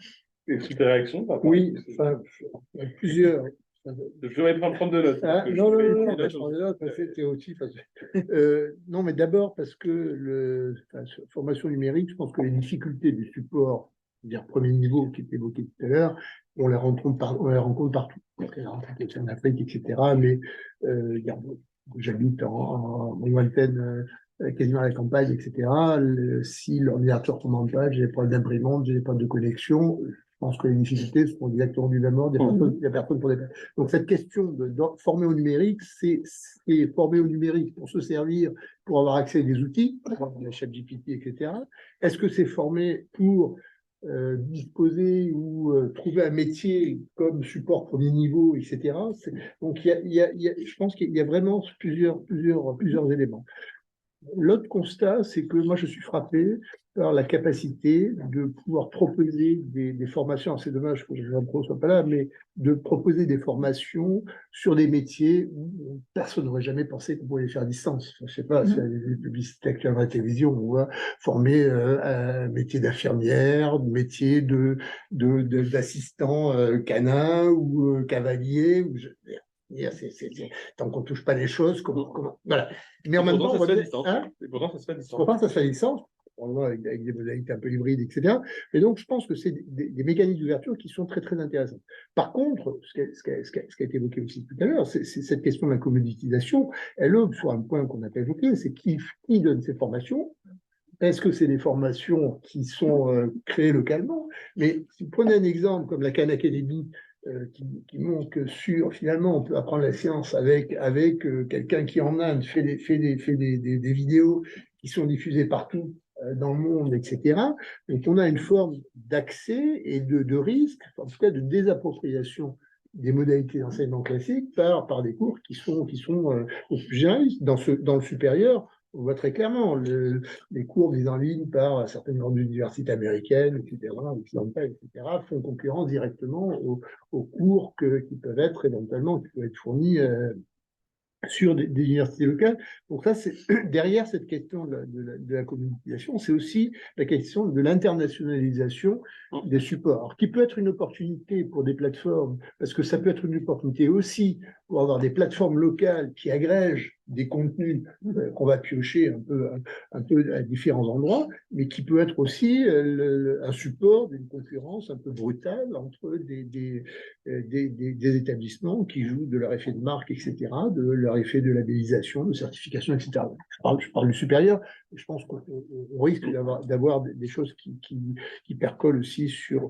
une petite réaction? Oui, enfin, plusieurs. Je vais prendre de notes. Ah, non, je prends des notes, c'était aussi. Non, mais d'abord parce que formation numérique, je pense que les difficultés du support, c'est-à-dire premier niveau qui était évoqué tout à l'heure, on les rencontre partout. En Afrique, etc. Mais j'habite en lointaine, quasiment à la campagne, etc. Si l'ordinateur tombe en panne, j'ai des problèmes d'imprimante, j'ai des problèmes de connexion. Je pense que les difficultés seront exactement du même ordre des personnes pour des personnes. Donc, cette question de former au numérique, c'est former au numérique pour se servir, pour avoir accès à des outils, la ChatGPT, etc. Est-ce que c'est former pour disposer ou trouver un métier comme support premier niveau, etc. Donc, je pense qu'il y a vraiment plusieurs éléments. L'autre constat, c'est que moi, je suis frappé par la capacité de pouvoir proposer des formations. C'est dommage que Jean-Pro ne soit pas là, mais de proposer des formations sur des métiers où personne n'aurait jamais pensé qu'on pouvait les faire à distance. Je ne sais pas, sur les publicités actuelles à la télévision, on va former un métier d'infirmière, métier d'assistant canin ou cavalier. Tant qu'on ne touche pas les choses, voilà. Mais en même temps, ça se fait à distance. Pourtant, ça se fait à distance. Pourtant, ça se fait à distance, avec des modalités un peu hybrides, etc. Et donc, je pense que c'est des mécanismes d'ouverture qui sont très, très intéressants. Par contre, ce qui a été évoqué aussi tout à l'heure, c'est cette question de la commoditisation. Elle ouvre sur un point qu'on n'a pas évoqué, c'est qui donne ces formations. Est-ce que c'est des formations qui sont créées localement? Mais si vous prenez un exemple comme la Khan Academy, qui montre que finalement, on peut apprendre la science avec quelqu'un qui en Inde fait des vidéos qui sont diffusées partout dans le monde, etc. Donc, on a une forme d'accès et de risque, en tout cas de désappropriation des modalités d'enseignement classique par des cours qui sont généralistes. Dans le supérieur, on voit très clairement les cours mis en ligne par certaines grandes universités américaines, etc., occidentales, etc., font concurrence directement aux cours qui peuvent être éventuellement fournis sur des universités locales. Donc ça, derrière cette question de la communication, c'est aussi la question de l'internationalisation des supports, alors, qui peut être une opportunité pour des plateformes, parce que ça peut être une opportunité aussi pour avoir des plateformes locales qui agrègent des contenus qu'on va piocher un peu à différents endroits, mais qui peut être aussi un support d'une concurrence un peu brutale entre des établissements qui jouent de leur effet de marque, etc., de leur effet de labellisation, de certification, etc. Je parle du supérieur, mais je pense qu'on risque d'avoir des choses qui percolent aussi sur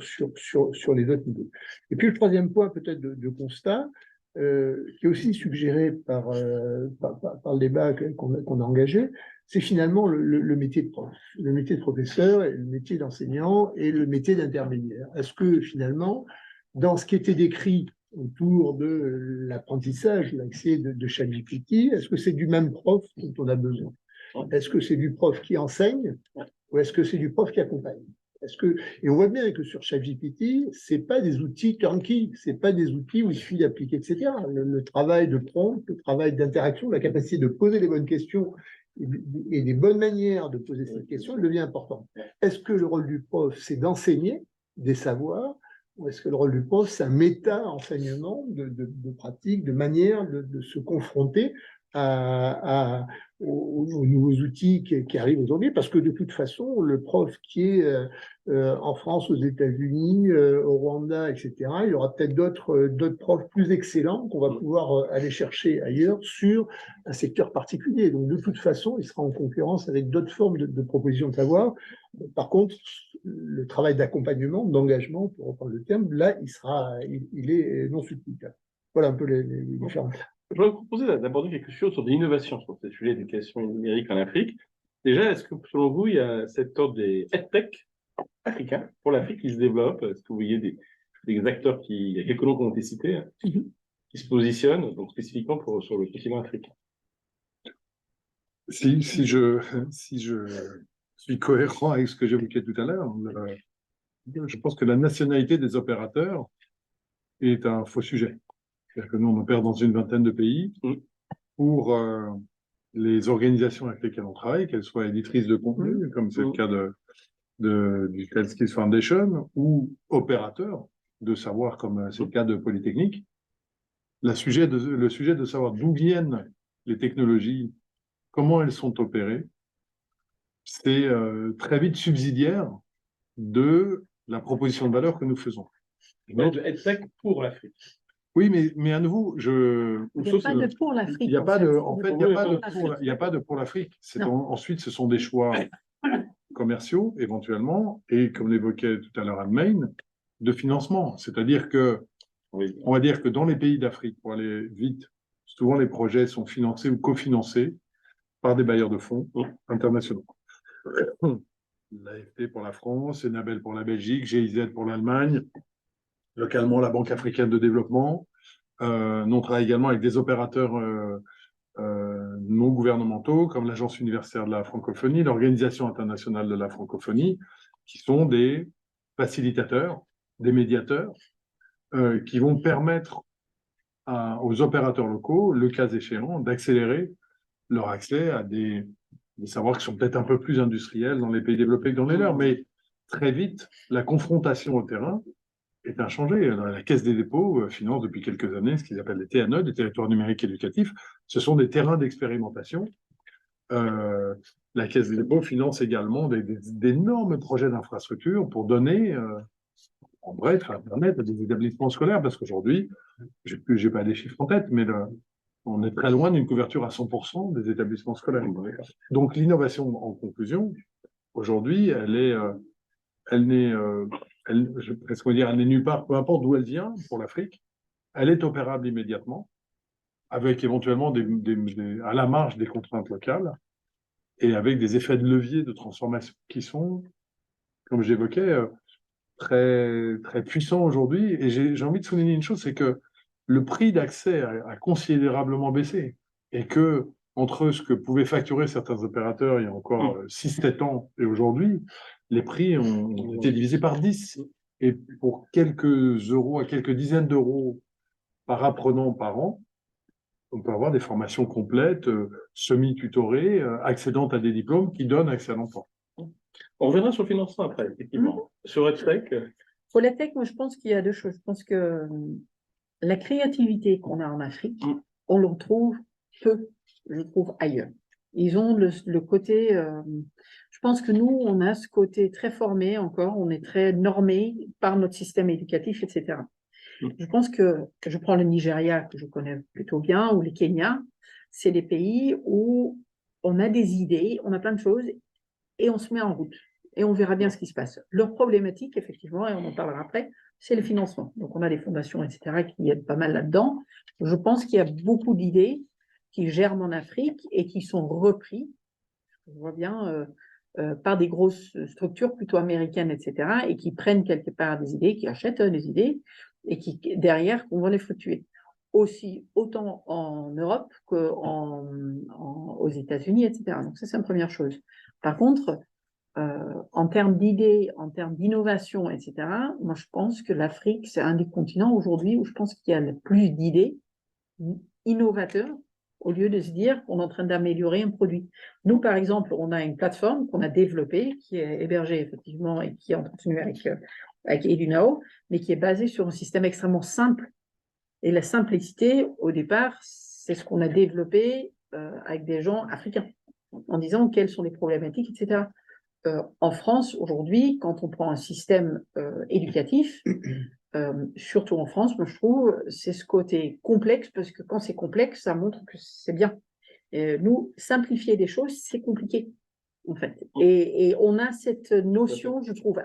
les autres niveaux. Et puis le troisième point peut-être de constat, qui est aussi suggéré par le débat qu'on a engagé, c'est finalement le métier de prof, le métier de professeur, et le métier d'enseignant et le métier d'intermédiaire. Est-ce que finalement, dans ce qui était décrit autour de l'apprentissage, l'accès de ChatGPT, est-ce que c'est du même prof dont on a besoin? Est-ce que c'est du prof qui enseigne ou est-ce que c'est du prof qui accompagne? Et on voit bien que sur ChatGPT, c'est pas des outils turnkey, c'est pas des outils où il suffit d'appliquer, etc. Le travail de prompt, le travail d'interaction, la capacité de poser les bonnes questions et des bonnes manières de poser cette question, devient important. Est-ce que le rôle du prof, c'est d'enseigner des savoirs, ou est-ce que le rôle du prof, c'est un méta-enseignement de pratique, de manière de se confronter aux nouveaux outils qui arrivent aujourd'hui, parce que de toute façon, le prof qui est en France, aux États-Unis, au Rwanda, etc., il y aura peut-être d'autres profs plus excellents qu'on va pouvoir aller chercher ailleurs sur un secteur particulier. Donc, de toute façon, il sera en concurrence avec d'autres formes de propositions de savoir. Par contre, le travail d'accompagnement, d'engagement, pour reprendre le terme, là, il est non substituable. Voilà un peu les différences. Je voudrais vous proposer d'aborder quelque chose sur des innovations sur ce sujet d'éducation numérique en Afrique. Déjà, est-ce que selon vous, il y a cette sorte des EdTech africains pour l'Afrique qui se développent? Est-ce que vous voyez des acteurs il y a quelques noms qui ont été cités, qui se positionnent donc spécifiquement sur le continent africain? Si je suis cohérent avec ce que j'évoquais tout à l'heure, je pense que la nationalité des opérateurs est un faux sujet. C'est-à-dire que nous, on opère dans une vingtaine de pays. Pour les organisations avec lesquelles on travaille, qu'elles soient éditrices de contenu, comme c'est le cas du Health Skills Foundation, ou opérateurs de savoir, comme c'est le cas de Polytechnique, le sujet de savoir d'où viennent les technologies, comment elles sont opérées, c'est très vite subsidiaire de la proposition de valeur que nous faisons. De EdTech pour l'Afrique. Oui, mais à nouveau, il n'y a pas de pour l'Afrique. Il n'y a pas de pour l'Afrique. Ensuite, ce sont des choix commerciaux, éventuellement, et comme l'évoquait tout à l'heure Anne-Maine, de financement. C'est-à-dire que, on va dire que dans les pays d'Afrique, pour aller vite, souvent les projets sont financés ou cofinancés par des bailleurs de fonds internationaux. L'AFD pour la France, Enabel pour la Belgique, GIZ pour l'Allemagne, localement la Banque africaine de développement. Nous, on travaille également avec des opérateurs non gouvernementaux, comme l'Agence universitaire de la francophonie, l'Organisation internationale de la francophonie, qui sont des facilitateurs, des médiateurs, qui vont permettre aux opérateurs locaux, le cas échéant, d'accélérer leur accès à des savoirs qui sont peut-être un peu plus industriels dans les pays développés que dans les leurs. Mais très vite, la confrontation au terrain est inchangée. La Caisse des dépôts finance depuis quelques années ce qu'ils appellent les TNE, des territoires numériques éducatifs. Ce sont des terrains d'expérimentation. La Caisse des dépôts finance également d'énormes projets d'infrastructure pour donner, en bref, Internet à des établissements scolaires, parce qu'aujourd'hui, je n'ai pas les chiffres en tête, mais on est très loin d'une couverture à 100% des établissements scolaires. Donc l'innovation, en conclusion, aujourd'hui, elle n'est nulle part, peu importe d'où elle vient pour l'Afrique, elle est opérable immédiatement, avec éventuellement à la marge des contraintes locales, et avec des effets de levier de transformation qui sont, comme j'évoquais, très, très puissants aujourd'hui. Et j'ai envie de souligner une chose, c'est que le prix d'accès a considérablement baissé, et que entre ce que pouvaient facturer certains opérateurs il y a encore 6-7 ans et aujourd'hui, les prix ont été divisés par 10. Et pour quelques euros, à quelques dizaines d'euros par apprenant par an, on peut avoir des formations complètes, semi-tutorées, accédant à des diplômes qui donnent accès à l'emploi. On reviendra sur le financement après, effectivement. Sur EdTech. Pour l'EdTech, moi, je pense qu'il y a deux choses. Je pense que la créativité qu'on a en Afrique, on le retrouve peu je trouve, ailleurs. Ils ont le côté, je pense que nous, on a ce côté très formé encore, on est très normé par notre système éducatif, etc. Je pense que je prends le Nigeria, que je connais plutôt bien, ou le Kenya, c'est des pays où on a des idées, on a plein de choses, et on se met en route. Et on verra bien ce qui se passe. Leur problématique, effectivement, et on en parlera après, c'est le financement. Donc, on a des fondations, etc., qui aident pas mal là-dedans. Je pense qu'il y a beaucoup d'idées qui germent en Afrique et qui sont reprises, je vois bien, par des grosses structures plutôt américaines, etc., et qui prennent quelque part des idées, qui achètent des idées, et qui, derrière, on va les fluctuer. Aussi, autant en Europe qu'aux États-Unis, etc. Donc, ça, c'est une première chose. Par contre, en termes d'idées, en termes d'innovation, etc., moi, je pense que l'Afrique, c'est un des continents aujourd'hui où je pense qu'il y a le plus d'idées innovateurs au lieu de se dire qu'on est en train d'améliorer un produit. Nous, par exemple, on a une plateforme qu'on a développée, qui est hébergée effectivement et qui est entretenue avec Edunao, mais qui est basée sur un système extrêmement simple. Et la simplicité, au départ, c'est ce qu'on a développé avec des gens africains, en disant quelles sont les problématiques, etc. En France, aujourd'hui, quand on prend un système éducatif, surtout en France, moi je trouve, c'est ce côté complexe, parce que quand c'est complexe, ça montre que c'est bien. Nous, simplifier des choses, c'est compliqué, en fait. Et on a cette notion, je trouve,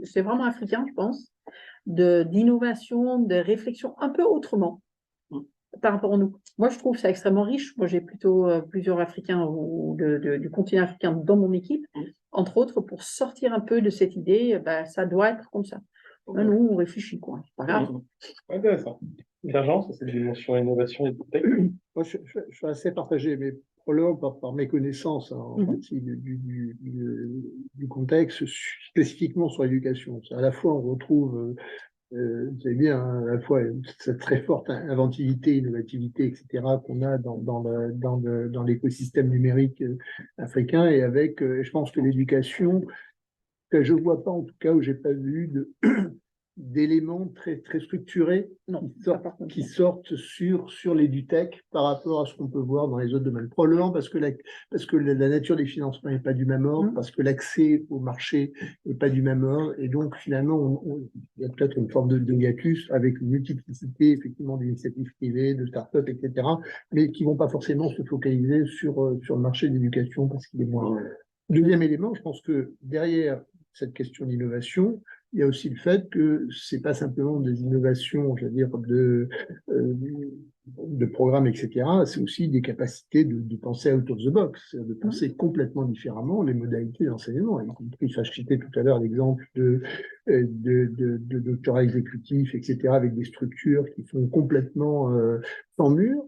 c'est vraiment africain, je pense, d'innovation, de réflexion un peu autrement par rapport à nous. Moi, je trouve ça extrêmement riche. Moi, j'ai plutôt plusieurs Africains du continent africain dans mon équipe, entre autres, pour sortir un peu de cette idée, ça doit être comme ça. Nous, on réfléchit, quoi. C'est pas grave. Intéressant. Divergence sur cette dimension innovation et tech. Moi, je suis assez partagé, mais probablement par mes connaissances, hein, en partie du contexte, spécifiquement sur l'éducation. À la fois, on retrouve, vous savez bien, hein, à la fois cette très forte inventivité, innovativité, etc., qu'on a dans l'écosystème numérique africain, et avec, je pense que l'éducation, que je vois pas, en tout cas, où j'ai pas vu d'éléments très structurés qui sortent sur l'EduTech par rapport à ce qu'on peut voir dans les autres domaines. Probablement parce que la nature des financements n'est pas du même ordre, parce que l'accès au marché n'est pas du même ordre, et donc finalement, il y a peut-être une forme de hiatus avec une multiplicité effectivement d'initiatives privées, de start-up, etc., mais qui vont pas forcément se focaliser sur le marché de l'éducation parce qu'il est moins. Deuxième élément, je pense que derrière cette question d'innovation, il y a aussi le fait que c'est pas simplement des innovations, je veux dire, de programmes, etc. C'est aussi des capacités de penser out of the box, de penser complètement différemment les modalités d'enseignement. Y compris, je citais tout à l'heure l'exemple de doctorat exécutif, etc., avec des structures qui sont complètement sans mur.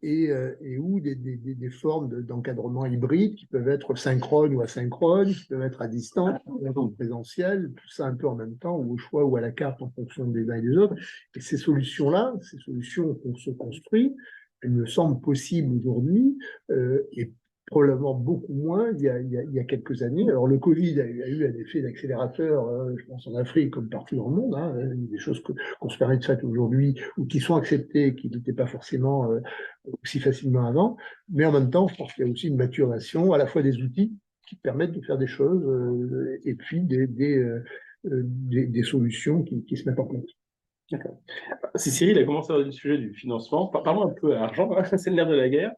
Et ou des formes d'encadrement hybride qui peuvent être synchrones ou asynchrones, qui peuvent être à distance, en présentiel, tout ça un peu en même temps, ou au choix ou à la carte en fonction des uns et des autres. Et ces solutions-là, ces solutions qu'on se construit, elles me semblent possibles aujourd'hui, et probablement beaucoup moins il y a quelques années. Alors le Covid a eu un effet d'accélérateur, je pense en Afrique comme partout dans le monde, hein, des choses qu'on se permet de faire aujourd'hui ou qui sont acceptées, qui n'étaient pas forcément aussi facilement avant. Mais en même temps, je pense qu'il y a aussi une maturation à la fois des outils qui permettent de faire des choses et puis des solutions qui se mettent en place. D'accord. Si Cyril a commencé à avoir du sujet du financement, parlons un peu à l'argent, c'est le nerf de la guerre.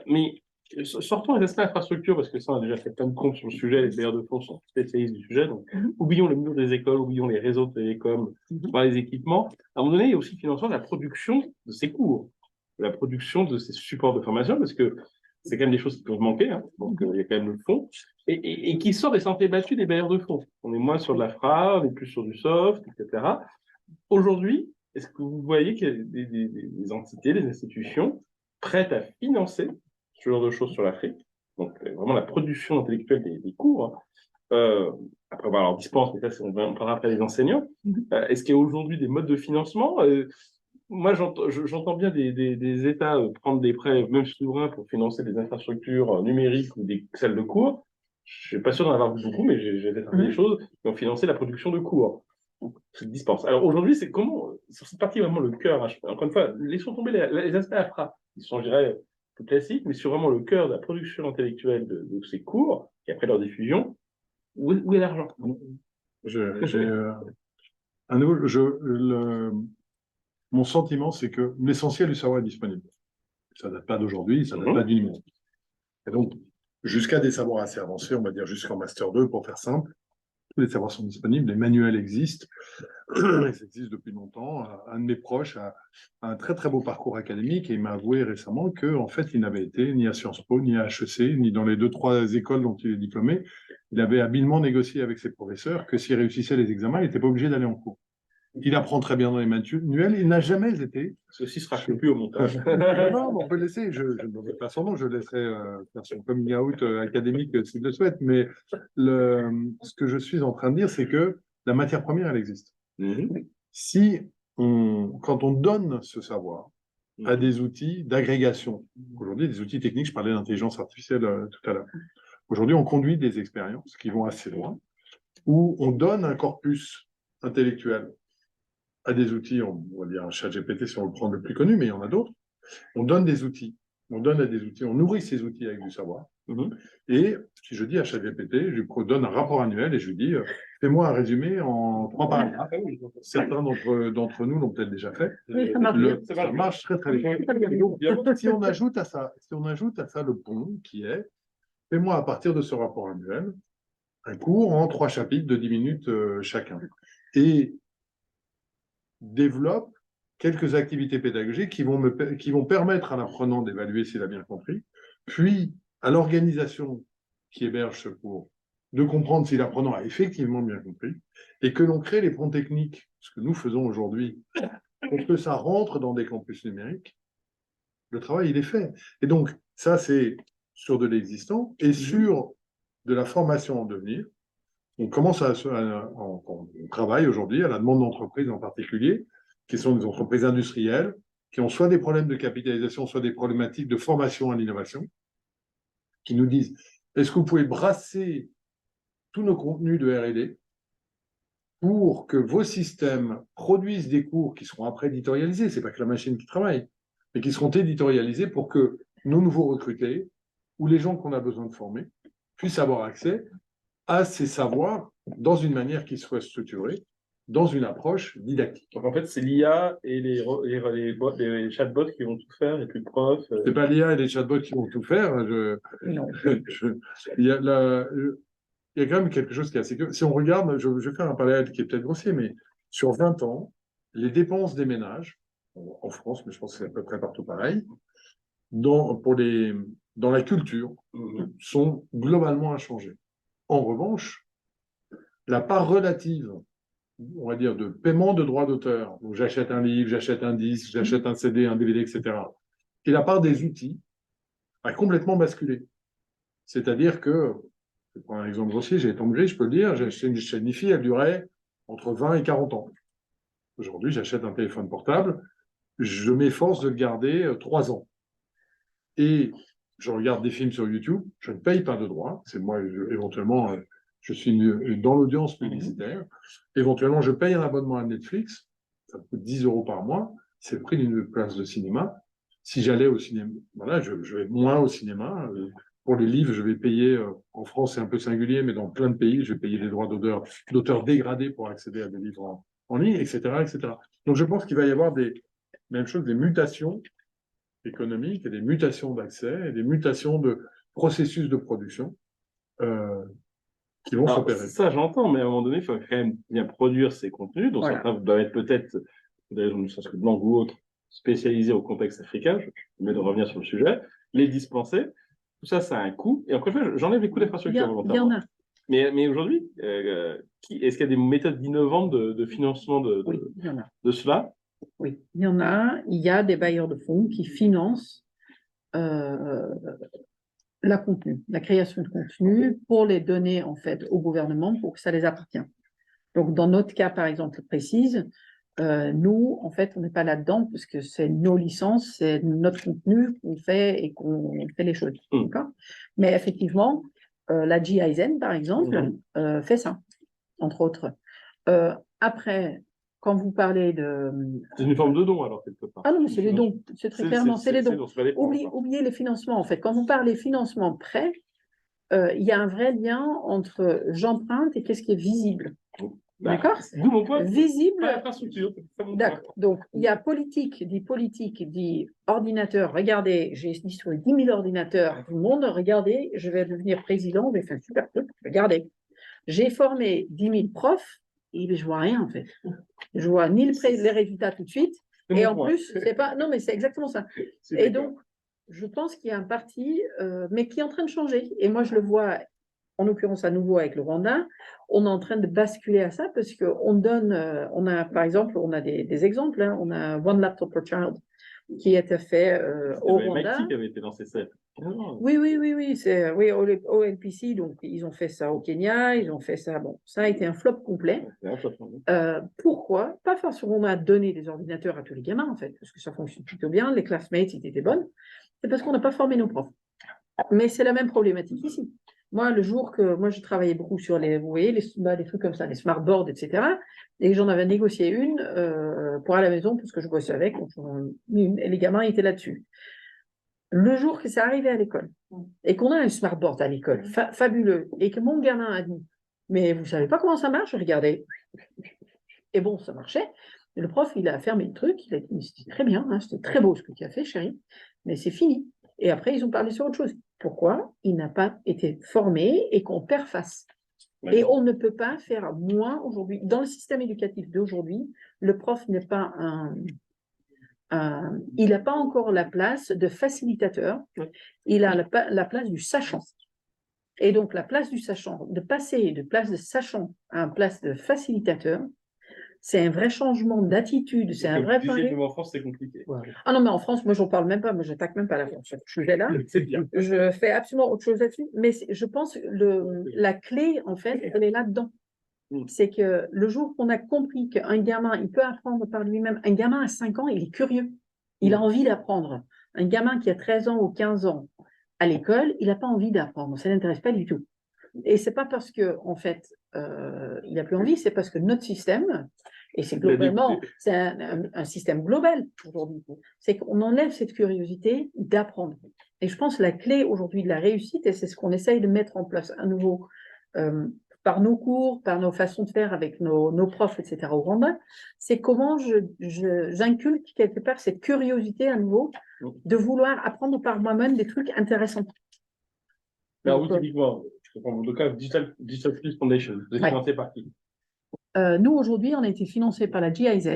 Mais sortons des aspects infrastructures, parce que ça, on a déjà fait plein de comptes sur le sujet, les bailleurs de fonds sont spécialistes du sujet, donc oublions le mur des écoles, oublions les réseaux de télécom, les équipements. À un moment donné, il y a aussi le financement de la production de ces cours, de la production de ces supports de formation, parce que c'est quand même des choses qui peuvent manquer, hein, donc il y a quand même le fonds, et qui sort des sentiers battus des bailleurs de fonds. On est moins sur de la FRA, on est plus sur du soft, etc. Aujourd'hui, est-ce que vous voyez qu'il y a des entités, des institutions prêtes à financer ce genre de choses sur l'Afrique, donc vraiment la production intellectuelle des cours, après avoir leur dispense, mais ça, on parlera après les enseignants. Est-ce qu'il y a aujourd'hui des modes de financement moi, j'entends bien des États prendre des prêts, même souverains, pour financer des infrastructures numériques ou des salles de cours. Je ne suis pas sûr d'en avoir vu beaucoup, mais j'ai fait des choses qui ont financé la production de cours. cette dispense. Alors aujourd'hui, c'est comment, sur cette partie vraiment le cœur, hein, encore une fois, laissons tomber les aspects AFRA, qui sont, je dirais, plus classiques, mais sur vraiment le cœur de la production intellectuelle de ces cours, et après leur diffusion, où est l'argent? À nouveau, mon sentiment, c'est que l'essentiel du savoir est disponible. Ça ne date pas d'aujourd'hui, ça ne date pas du numérique. Et donc, jusqu'à des savoirs assez avancés, on va dire jusqu'en Master 2, pour faire simple, tous les savoirs sont disponibles, les manuels existent, ils existent depuis longtemps. Un de mes proches a un très très beau parcours académique et il m'a avoué récemment qu'en fait, il n'avait été ni à Sciences Po, ni à HEC, ni dans les 2-3 écoles dont il est diplômé. Il avait habilement négocié avec ses professeurs que s'il réussissait les examens, il n'était pas obligé d'aller en cours. Il apprend très bien dans les manuels, il n'a jamais été. Ceci sera plus au montage. Non, on peut laisser, je ne donnerai pas son nom, je laisserai faire son coming out académique s'il le souhaite, mais ce que je suis en train de dire, c'est que la matière première, elle existe. Si quand on donne ce savoir à des outils d'agrégation, aujourd'hui, des outils techniques, je parlais d'intelligence artificielle tout à l'heure, aujourd'hui, on conduit des expériences qui vont assez loin, où on donne un corpus intellectuel à des outils, on va dire un ChatGPT si on le prend le plus connu, mais il y en a d'autres. On donne des outils, on donne à des outils, on nourrit ces outils avec du savoir. Et si je dis à ChatGPT, je lui donne un rapport annuel et je lui dis, fais-moi un résumé en 3 paragraphes. Certains d'entre nous l'ont peut-être déjà fait. Oui, ça marche bien. Ça marche très très bien. Donc, si on ajoute à ça le pont qui est, fais-moi à partir de ce rapport annuel un cours en 3 chapitres de 10 minutes chacun. Et développe quelques activités pédagogiques qui vont permettre à l'apprenant d'évaluer s'il a bien compris, puis à l'organisation qui héberge ce cours de comprendre si l'apprenant a effectivement bien compris, et que l'on crée les ponts techniques, ce que nous faisons aujourd'hui, pour que ça rentre dans des campus numériques, le travail, il est fait. Et donc, ça, c'est sur de l'existant, et sur de la formation en devenir. On commence on travaille aujourd'hui à la demande d'entreprises en particulier, qui sont des entreprises industrielles, qui ont soit des problèmes de capitalisation, soit des problématiques de formation à l'innovation, qui nous disent, est-ce que vous pouvez brasser tous nos contenus de R&D pour que vos systèmes produisent des cours qui seront après éditorialisés, c'est pas que la machine qui travaille, mais qui seront éditorialisés pour que nos nouveaux recrutés, ou les gens qu'on a besoin de former, puissent avoir accès à ces savoirs dans une manière qui soit structurée, dans une approche didactique. Donc en fait, c'est l'IA et les chatbots qui vont tout faire, et puis le prof. C'est pas l'IA et les chatbots qui vont tout faire. Non. Il y a quand même quelque chose qui est assez... Si on regarde, je vais faire un parallèle qui est peut-être grossier, mais sur 20 ans, les dépenses des ménages, en France, mais je pense que c'est à peu près partout pareil, dans la culture, sont globalement inchangées. En revanche, la part relative, on va dire, de paiement de droits d'auteur, donc j'achète un livre, j'achète un disque, j'achète un CD, un DVD, etc., et la part des outils a complètement basculé. C'est-à-dire que, je prends un exemple grossier, j'ai été embauché, je peux le dire, j'ai acheté une chaîne IFI, elle durait entre 20 et 40 ans. Aujourd'hui, j'achète un téléphone portable, je m'efforce de le garder 3 ans. Et je regarde des films sur YouTube, je ne paye pas de droits, c'est moi, éventuellement, je suis dans l'audience publicitaire, éventuellement, je paye un abonnement à Netflix, ça coûte 10 € par mois, c'est le prix d'une place de cinéma. Si j'allais au cinéma, voilà, je vais moins au cinéma. Pour les livres, je vais payer, en France, c'est un peu singulier, mais dans plein de pays, je vais payer des droits d'auteur dégradés pour accéder à des livres en ligne, etc., etc. Donc, je pense qu'il va y avoir des mutations économiques et des mutations d'accès et des mutations de processus de production qui vont s'opérer. Ça, j'entends, mais à un moment donné, il faut quand même bien produire ces contenus. Donc, Voilà. ça doit être peut-être, pour des raisons ne serait-ce que de langue ou autre, spécialisé au contexte africain. Je mets de revenir sur le sujet. Les dispenser, tout ça, ça a un coût. Et encore une fois, j'enlève les coûts d'infrastructure volontairement. Il y en a. Mais aujourd'hui, est-ce qu'il y a des méthodes innovantes de financement Oui, il y en a. de cela? Oui, il y en a. Il y a des bailleurs de fonds qui financent la création de contenu pour les donner en fait au gouvernement pour que ça les appartient. Donc, dans notre cas, par exemple, précise, nous, en fait, on n'est pas là-dedans parce que c'est nos licences, c'est notre contenu qu'on fait et qu'on fait les choses. D'accord ? Mais effectivement, la GIZ, par exemple, fait ça, entre autres. Après, quand vous parlez de... C'est une forme de don, alors, quelque part. Ah non, mais c'est les dons, c'est très clairement, c'est les dons. c'est pas les fonds, Oubliez les financements, en fait. Quand vous parlez financement prêt, il y a un vrai lien entre j'emprunte et qu'est-ce qui est visible. D'accord? D'où mon point. Visible. Pas l'infrastructure. c'est ça mon point. D'accord. Donc, il y a politique, dit ordinateur. Regardez, j'ai distribué 10 000 ordinateurs du monde. Regardez, je vais devenir président, je vais faire un super truc. Regardez. J'ai formé 10 000 profs et je vois rien, en fait. Je vois ni les résultats tout de suite. C'est Et mon en point. plus, c'est pas. Non, mais c'est exactement ça. C'est Et d'accord. donc, je pense qu'il y a un parti, mais qui est en train de changer. Et moi, je le vois, en l'occurrence à nouveau avec le Rwanda, on est en train de basculer à ça parce qu'on donne, on a par exemple, on a des exemples, hein, on a One Laptop per Child qui a été fait au C'est Rwanda. MIT qui avait été lancé ça. Oui, c'est oui, ONPC, donc ils ont fait ça au Kenya, ils ont fait ça, bon, ça a été un flop complet. C'est un flop. Pourquoi? Pas parce qu'on a donné des ordinateurs à tous les gamins, en fait, parce que ça fonctionne plutôt bien, les classmates, ils étaient bonnes, c'est parce qu'on n'a pas formé nos profs. Mais c'est la même problématique ici. Moi, le jour que moi, je travaillais beaucoup sur les, vous voyez, les trucs comme ça, les smartboards, etc. Et j'en avais négocié une pour à la maison, parce que je bossais avec, et les gamins étaient là-dessus. Le jour que c'est arrivé à l'école, et qu'on a un smartboard à l'école, fabuleux, et que mon gamin a dit, mais vous savez pas comment ça marche? Regardez. Et bon, ça marchait. Et le prof, il a fermé le truc, il a dit, c'était très bien, hein, c'était très beau ce que tu as fait, chérie, mais c'est fini. Et après, ils ont parlé sur autre chose. Pourquoi il n'a pas été formé et qu'on perd face? Et on ne peut pas faire moins aujourd'hui. Dans le système éducatif d'aujourd'hui, le prof n'est pas il n'a pas encore la place de facilitateur, il a la place du sachant. Et donc, la place du sachant, de passer de place de sachant à une place de facilitateur, c'est un vrai changement d'attitude, c'est un vrai pari. En France, c'est compliqué. Voilà. Ah non, mais en France, moi, j'en parle même pas, moi, j'attaque même pas la France. Je suis là, C'est bien. je fais absolument autre chose là-dessus, mais je pense que la clé, en fait, elle est là-dedans. C'est que le jour qu'on a compris qu'un gamin, il peut apprendre par lui-même, un gamin à 5 ans, il est curieux, il a envie d'apprendre. Un gamin qui a 13 ans ou 15 ans à l'école, il n'a pas envie d'apprendre, ça ne l'intéresse pas du tout. Et c'est pas parce que, en fait, il n'a plus envie, c'est parce que notre système, et c'est globalement, c'est un système global aujourd'hui, c'est qu'on enlève cette curiosité d'apprendre. Et je pense que la clé aujourd'hui de la réussite, et c'est ce qu'on essaye de mettre en place à nouveau par nos cours, par nos façons de faire avec nos profs, etc. au Rwanda, c'est comment j'inculque quelque part cette curiosité à nouveau de vouloir apprendre par moi-même des trucs intéressants. Alors, vous, typiquement, je prends le cas de Digital Skills Foundation, vous êtes financé par qui? Nous, aujourd'hui, on a été financé par la GIZ.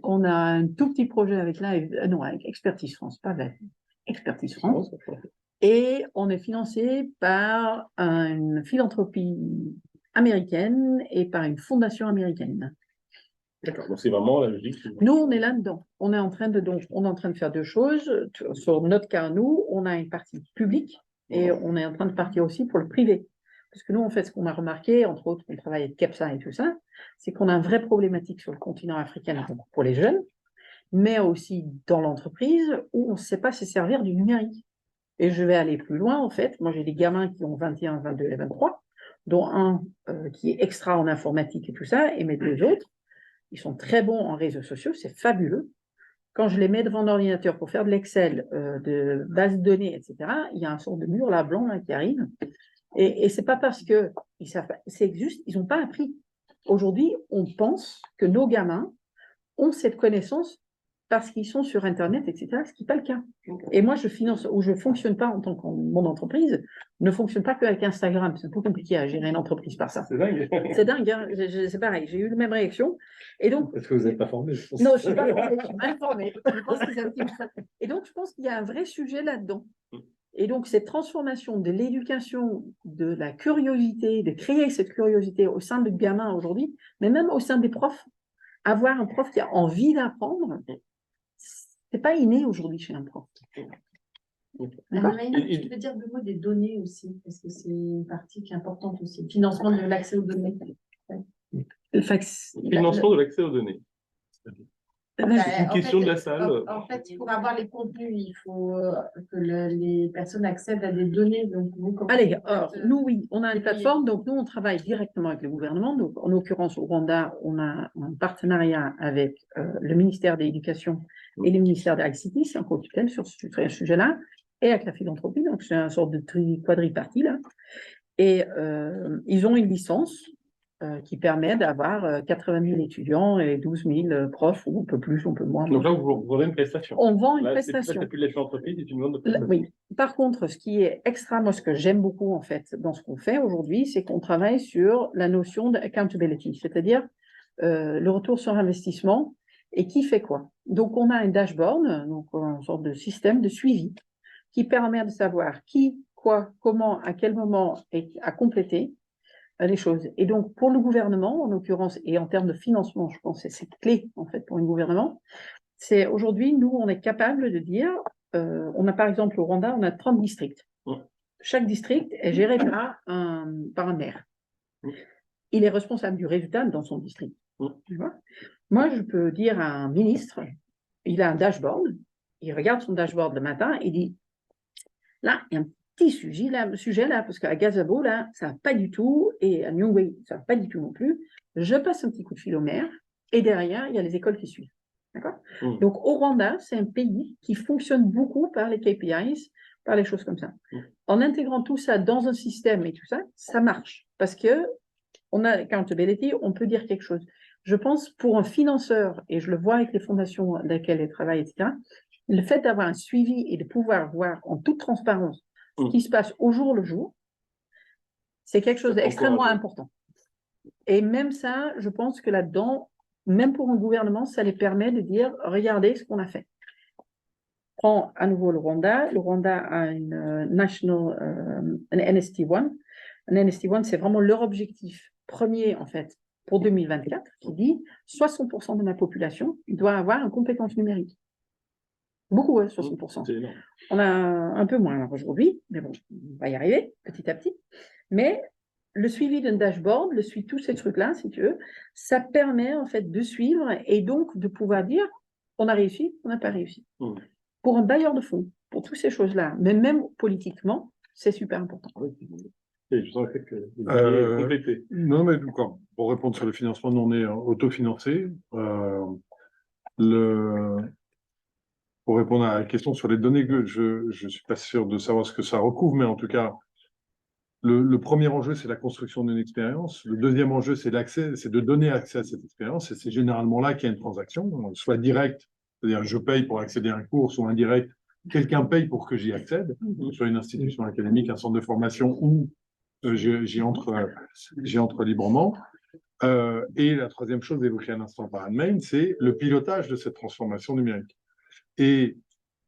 On a un tout petit projet avec avec Expertise France, pas avec Expertise France. Et on est financé par une philanthropie américaine et par une fondation américaine. D'accord, donc c'est vraiment la logique. Nous, on est là-dedans. On est en train de faire deux choses. Sur notre cas, nous, on a une partie publique et on est en train de partir aussi pour le privé. Parce que nous, en fait, ce qu'on a remarqué, entre autres, on travaille avec CAPSA et tout ça, c'est qu'on a une vraie problématique sur le continent africain pour les jeunes, mais aussi dans l'entreprise où on ne sait pas se servir du numérique. Et je vais aller plus loin, en fait. Moi, j'ai des gamins qui ont 21, 22 et 23, dont un qui est extra en informatique et tout ça, et mes deux autres, ils sont très bons en réseaux sociaux, c'est fabuleux. Quand je les mets devant l'ordinateur pour faire de l'Excel, de base de données, etc., il y a un sort de mur là blanc là, qui arrive. Et ce n'est pas parce que c'est juste, ils n'ont pas appris. Aujourd'hui, on pense que nos gamins ont cette connaissance parce qu'ils sont sur Internet, etc., ce qui n'est pas le cas. Et moi, je finance, ou je ne fonctionne pas en tant que mon entreprise, ne fonctionne pas qu'avec Instagram. C'est un peu compliqué à gérer une entreprise par ça. C'est dingue. C'est dingue, hein. C'est pareil, j'ai eu la même réaction. Et donc, Parce que vous n'êtes pas formé. non, je ne suis pas formée, je suis mal formée. Je pense que c'est un petit peu ça. Et donc, je pense qu'il y a un vrai sujet là-dedans. Et donc, cette transformation de l'éducation, de la curiosité, de créer cette curiosité au sein des gamins aujourd'hui, mais même au sein des profs, avoir un prof qui a envie d'apprendre, c'est pas inné aujourd'hui chez un prof. Tu peux dire deux mots des données aussi, parce que c'est une partie qui est importante aussi. Le financement de l'accès aux données. Le financement de l'accès aux données. C'est une question de la salle. En fait, pour avoir les contenus, il faut que les personnes accèdent à des données. Donc, vous, comment Allez, vous alors, faites, nous, oui, on a une les plateforme, donc nous, on travaille directement avec le gouvernement. Donc, en l'occurrence, au Rwanda, on a un partenariat avec le ministère de l'Éducation et le ministère de l'ICT, c'est un co-tutelle sur ce sujet-là, et avec la philanthropie, donc c'est une sorte de quadripartie, là. Et ils ont une licence qui permet d'avoir 80 000 étudiants et 12 000 profs, ou un peu plus, un peu moins. Donc là, vous vendez une prestation. On vend une Là, prestation. c'est plus de la philanthropie, c'est une vente de prestation. Oui. Par contre, ce qui est extra, moi, ce que j'aime beaucoup, en fait, dans ce qu'on fait aujourd'hui, c'est qu'on travaille sur la notion d'accountability, c'est-à-dire le retour sur investissement et qui fait quoi. Donc, on a un dashboard, donc une sorte de système de suivi qui permet de savoir qui, quoi, comment, à quel moment a complété les choses. Et donc, pour le gouvernement, en l'occurrence, et en termes de financement, je pense que c'est clé, en fait, pour un gouvernement, c'est aujourd'hui, nous, on est capable de dire, on a par exemple au Rwanda, on a 30 districts. Chaque district est géré par un maire. Il est responsable du résultat dans son district. Tu vois. Moi, je peux dire à un ministre, il a un dashboard, il regarde son dashboard le matin, il dit, là, il y a un petit sujet là, parce qu'à Gazabo, là, ça va pas du tout, et à Nyungwe, ça va pas du tout non plus. Je passe un petit coup de fil au maire, et derrière, il y a les écoles qui suivent. D'accord ? Donc, au Rwanda, c'est un pays qui fonctionne beaucoup par les KPIs, par les choses comme ça. En intégrant tout ça dans un système et tout ça, ça marche. Parce que on a accountability, on peut dire quelque chose. Je pense pour un financeur, et je le vois avec les fondations dans lesquelles ils travaillent, etc., le fait d'avoir un suivi et de pouvoir voir en toute transparence ce qui se passe au jour le jour, c'est quelque chose d'extrêmement important. Et même ça, je pense que là-dedans, même pour un gouvernement, ça les permet de dire, regardez ce qu'on a fait. Prends à nouveau le Rwanda. Le Rwanda a une un NST1. Un NST1, c'est vraiment leur objectif premier, en fait, pour 2024, qui dit 60% de ma population doit avoir une compétence numérique. Beaucoup, 60%. C'est énorme. On a un peu moins aujourd'hui, mais bon, on va y arriver petit à petit. Mais le suivi d'un dashboard, le suivi de tous ces trucs-là, si tu veux, ça permet en fait de suivre et donc de pouvoir dire on a réussi, on n'a pas réussi. Pour un bailleur de fonds, pour toutes ces choses-là, mais même politiquement, c'est super important. Et je sens que vous allez compléter. Non, mais pour répondre sur le financement, nous on est autofinancé. Pour répondre à la question sur les données, je ne suis pas sûr de savoir ce que ça recouvre, mais en tout cas, le premier enjeu, c'est la construction d'une expérience. Le deuxième enjeu, c'est l'accès, c'est de donner accès à cette expérience. Et c'est généralement là qu'il y a une transaction, soit directe, c'est-à-dire je paye pour accéder à un cours, soit indirect, quelqu'un paye pour que j'y accède, soit une institution académique, un centre de formation, ou j'y entre librement. Et la troisième chose évoquée à l'instant par Anne-Maine, c'est le pilotage de cette transformation numérique. Et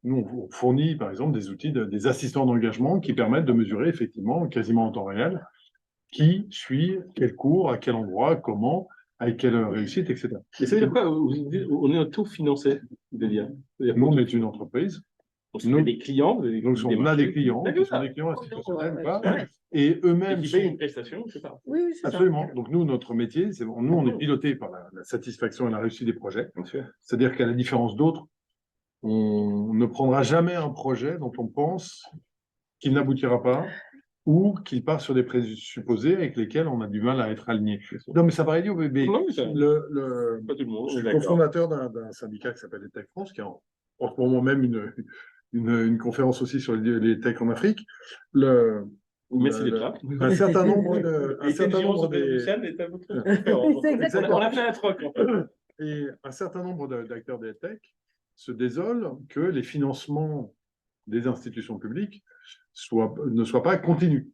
nous, on fournit, par exemple, des outils, des assistants d'engagement qui permettent de mesurer effectivement, quasiment en temps réel, qui suit quel cours, à quel endroit, comment, avec quelle réussite, etc. Et ça veut dire quoi? On est autofinancé, Delia. Nous, on est une entreprise. Nous, des clients. Donc, on a des clients qui sont des clients institutionnels, et eux-mêmes qui payent une prestation, c'est ça. Oui, c'est absolument. ça. Donc, nous, notre métier, nous, on est piloté par la satisfaction et la réussite des projets. C'est-à-dire qu'à la différence d'autres, on ne prendra jamais un projet dont on pense qu'il n'aboutira pas ou qu'il part sur des présupposés avec lesquels on a du mal à être aligné. Non, mais ça paraît idiot, mais non, je suis cofondateur d'un syndicat qui s'appelle les Tech France, qui a en ce moment même une conférence aussi sur les tech en Afrique. Merci d'être là. Un certain nombre On a fait un troc. Et un certain nombre d'acteurs des tech se désolent que les financements des institutions publiques ne soient pas continus.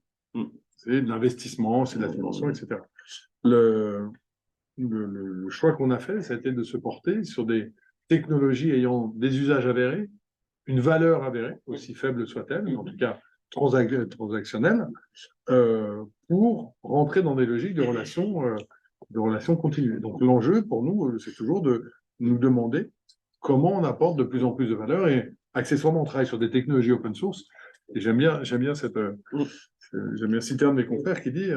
C'est de l'investissement, c'est de la financement, etc. Le choix qu'on a fait, ça a été de se porter sur des technologies ayant des usages avérés, une valeur avérée, aussi faible soit-elle, mais en tout cas transactionnelle, pour rentrer dans des logiques de relations continues. Donc l'enjeu pour nous, c'est toujours de nous demander comment on apporte de plus en plus de valeur, et accessoirement on travaille sur des technologies open source. Et j'aime bien citer un de mes confrères qui dit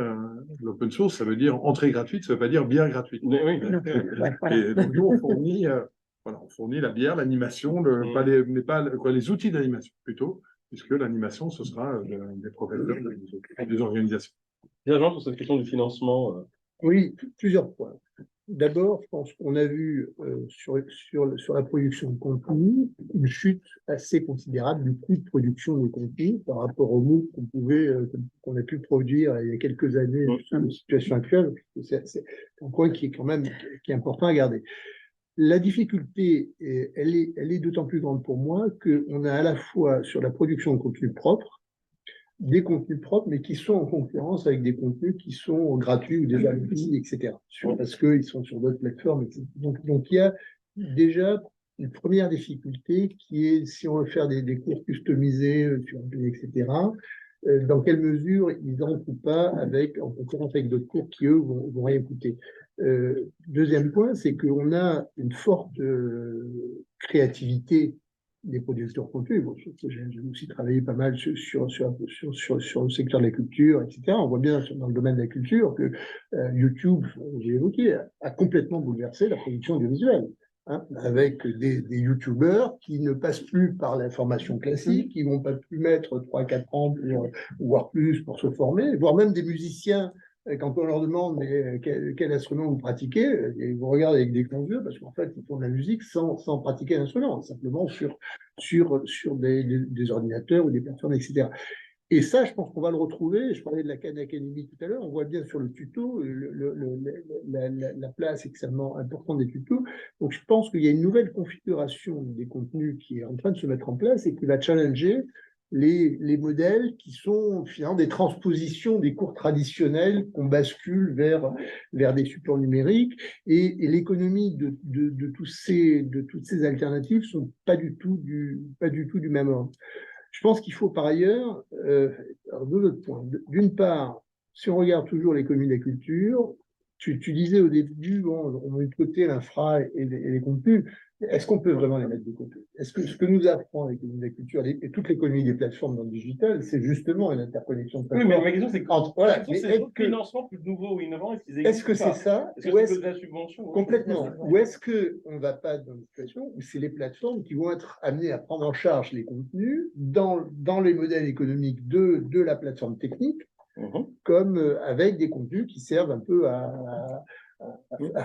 l'open source, ça veut dire entrée gratuite, ça ne veut pas dire bière gratuite. Oui. Et donc nous on fournit Voilà, on fournit la bière, l'animation, les outils d'animation plutôt, puisque l'animation, ce sera des professeurs des organisations. Bien, Jean, sur cette question du financement. Oui, plusieurs points. D'abord, je pense qu'on a vu sur la production de contenu une chute assez considérable du coût de production de contenu par rapport au MOOC qu'on a pu produire il y a quelques années dans la situation actuelle. C'est un point qui est quand même qui est important à garder. La difficulté, elle est d'autant plus grande pour moi qu'on a à la fois sur la production de contenu propre, des contenus propres, mais qui sont en concurrence avec des contenus qui sont gratuits ou déjà gratuits, etc. Parce qu'ils sont sur d'autres plateformes, etc. Donc, il y a déjà une première difficulté qui est, si on veut faire des cours customisés, etc., dans quelle mesure ils n'entrent ou pas en concurrence avec d'autres cours qui, eux, vont rien coûter. Deuxième point, c'est qu'on a une forte créativité des producteurs de contenu. Bon, j'ai aussi travaillé pas mal sur le secteur de la culture, etc. On voit bien dans le domaine de la culture que YouTube, j'ai évoqué, a complètement bouleversé la production audiovisuelle. Avec des youtubeurs qui ne passent plus par la formation classique, qui vont pas plus mettre 3-4 ans voire plus pour se former, voire même des musiciens, quand on leur demande quel instrument vous pratiquez, ils vous regardent avec des grands yeux parce qu'en fait ils font de la musique sans pratiquer l'instrument, simplement sur des ordinateurs ou des plateformes, etc. Et ça, je pense qu'on va le retrouver. Je parlais de la Khan Academy tout à l'heure. On voit bien sur le tuto la place extrêmement importante des tutos. Donc, je pense qu'il y a une nouvelle configuration des contenus qui est en train de se mettre en place et qui va challenger les modèles qui sont finalement des transpositions des cours traditionnels qu'on bascule vers des supports numériques. Et l'économie de toutes ces alternatives sont pas du tout du même ordre. Je pense qu'il faut par ailleurs deux autres points. D'une part, si on regarde toujours l'économie de la culture, tu disais au début, bon, on met de côté l'infra et les contenus. Est-ce qu'on peut vraiment les mettre de côté? Est-ce que ce que nous apprend l'économie de la culture et toute l'économie des plateformes dans le digital, c'est justement une interconnexion de plateformes? Oui, mais ma question, c'est voilà, c'est le financement plus nouveau ou innovant, est-ce que c'est ça? Est-ce que c'est de la subvention? Complètement. Ou est-ce qu'on ne va pas dans une situation où c'est les plateformes qui vont être amenées à prendre en charge les contenus dans les modèles économiques de la plateforme technique, comme avec des contenus qui servent un peu à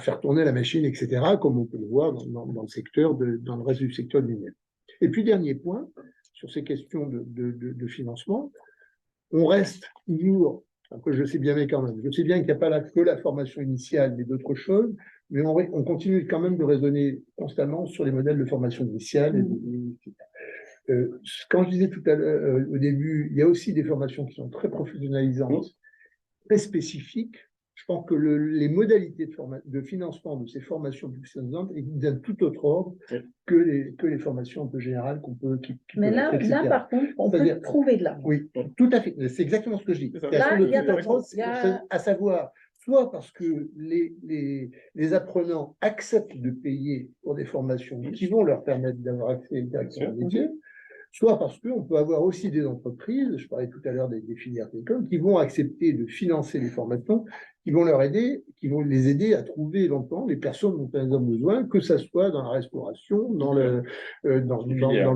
faire tourner la machine, etc., comme on peut le voir dans le reste du secteur du numérique. Et puis, dernier point, sur ces questions de financement, on reste toujours, après je sais bien, mais quand même, je sais bien qu'il n'y a pas que la formation initiale, mais d'autres choses, mais on continue quand même de raisonner constamment sur les modèles de formation initiale. Quand je disais tout à l'heure, au début, il y a aussi des formations qui sont très professionnalisantes, très spécifiques. Je pense que les modalités de financement de ces formations professionnalisantes est d'un tout autre ordre que les formations un peu générales mais là, par contre, on peut trouver de l'argent. Oui, tout à fait. C'est exactement ce que je dis. Là, il y a de l'argent. À savoir, soit parce que les apprenants acceptent de payer pour des formations qui vont leur permettre d'avoir accès directement au métier, soit parce qu'on peut avoir aussi des entreprises, je parlais tout à l'heure des filières télécom, qui vont accepter de financer les formations, qui vont les aider à trouver longtemps les personnes dont elles ont besoin, que ce soit dans la restauration, dans le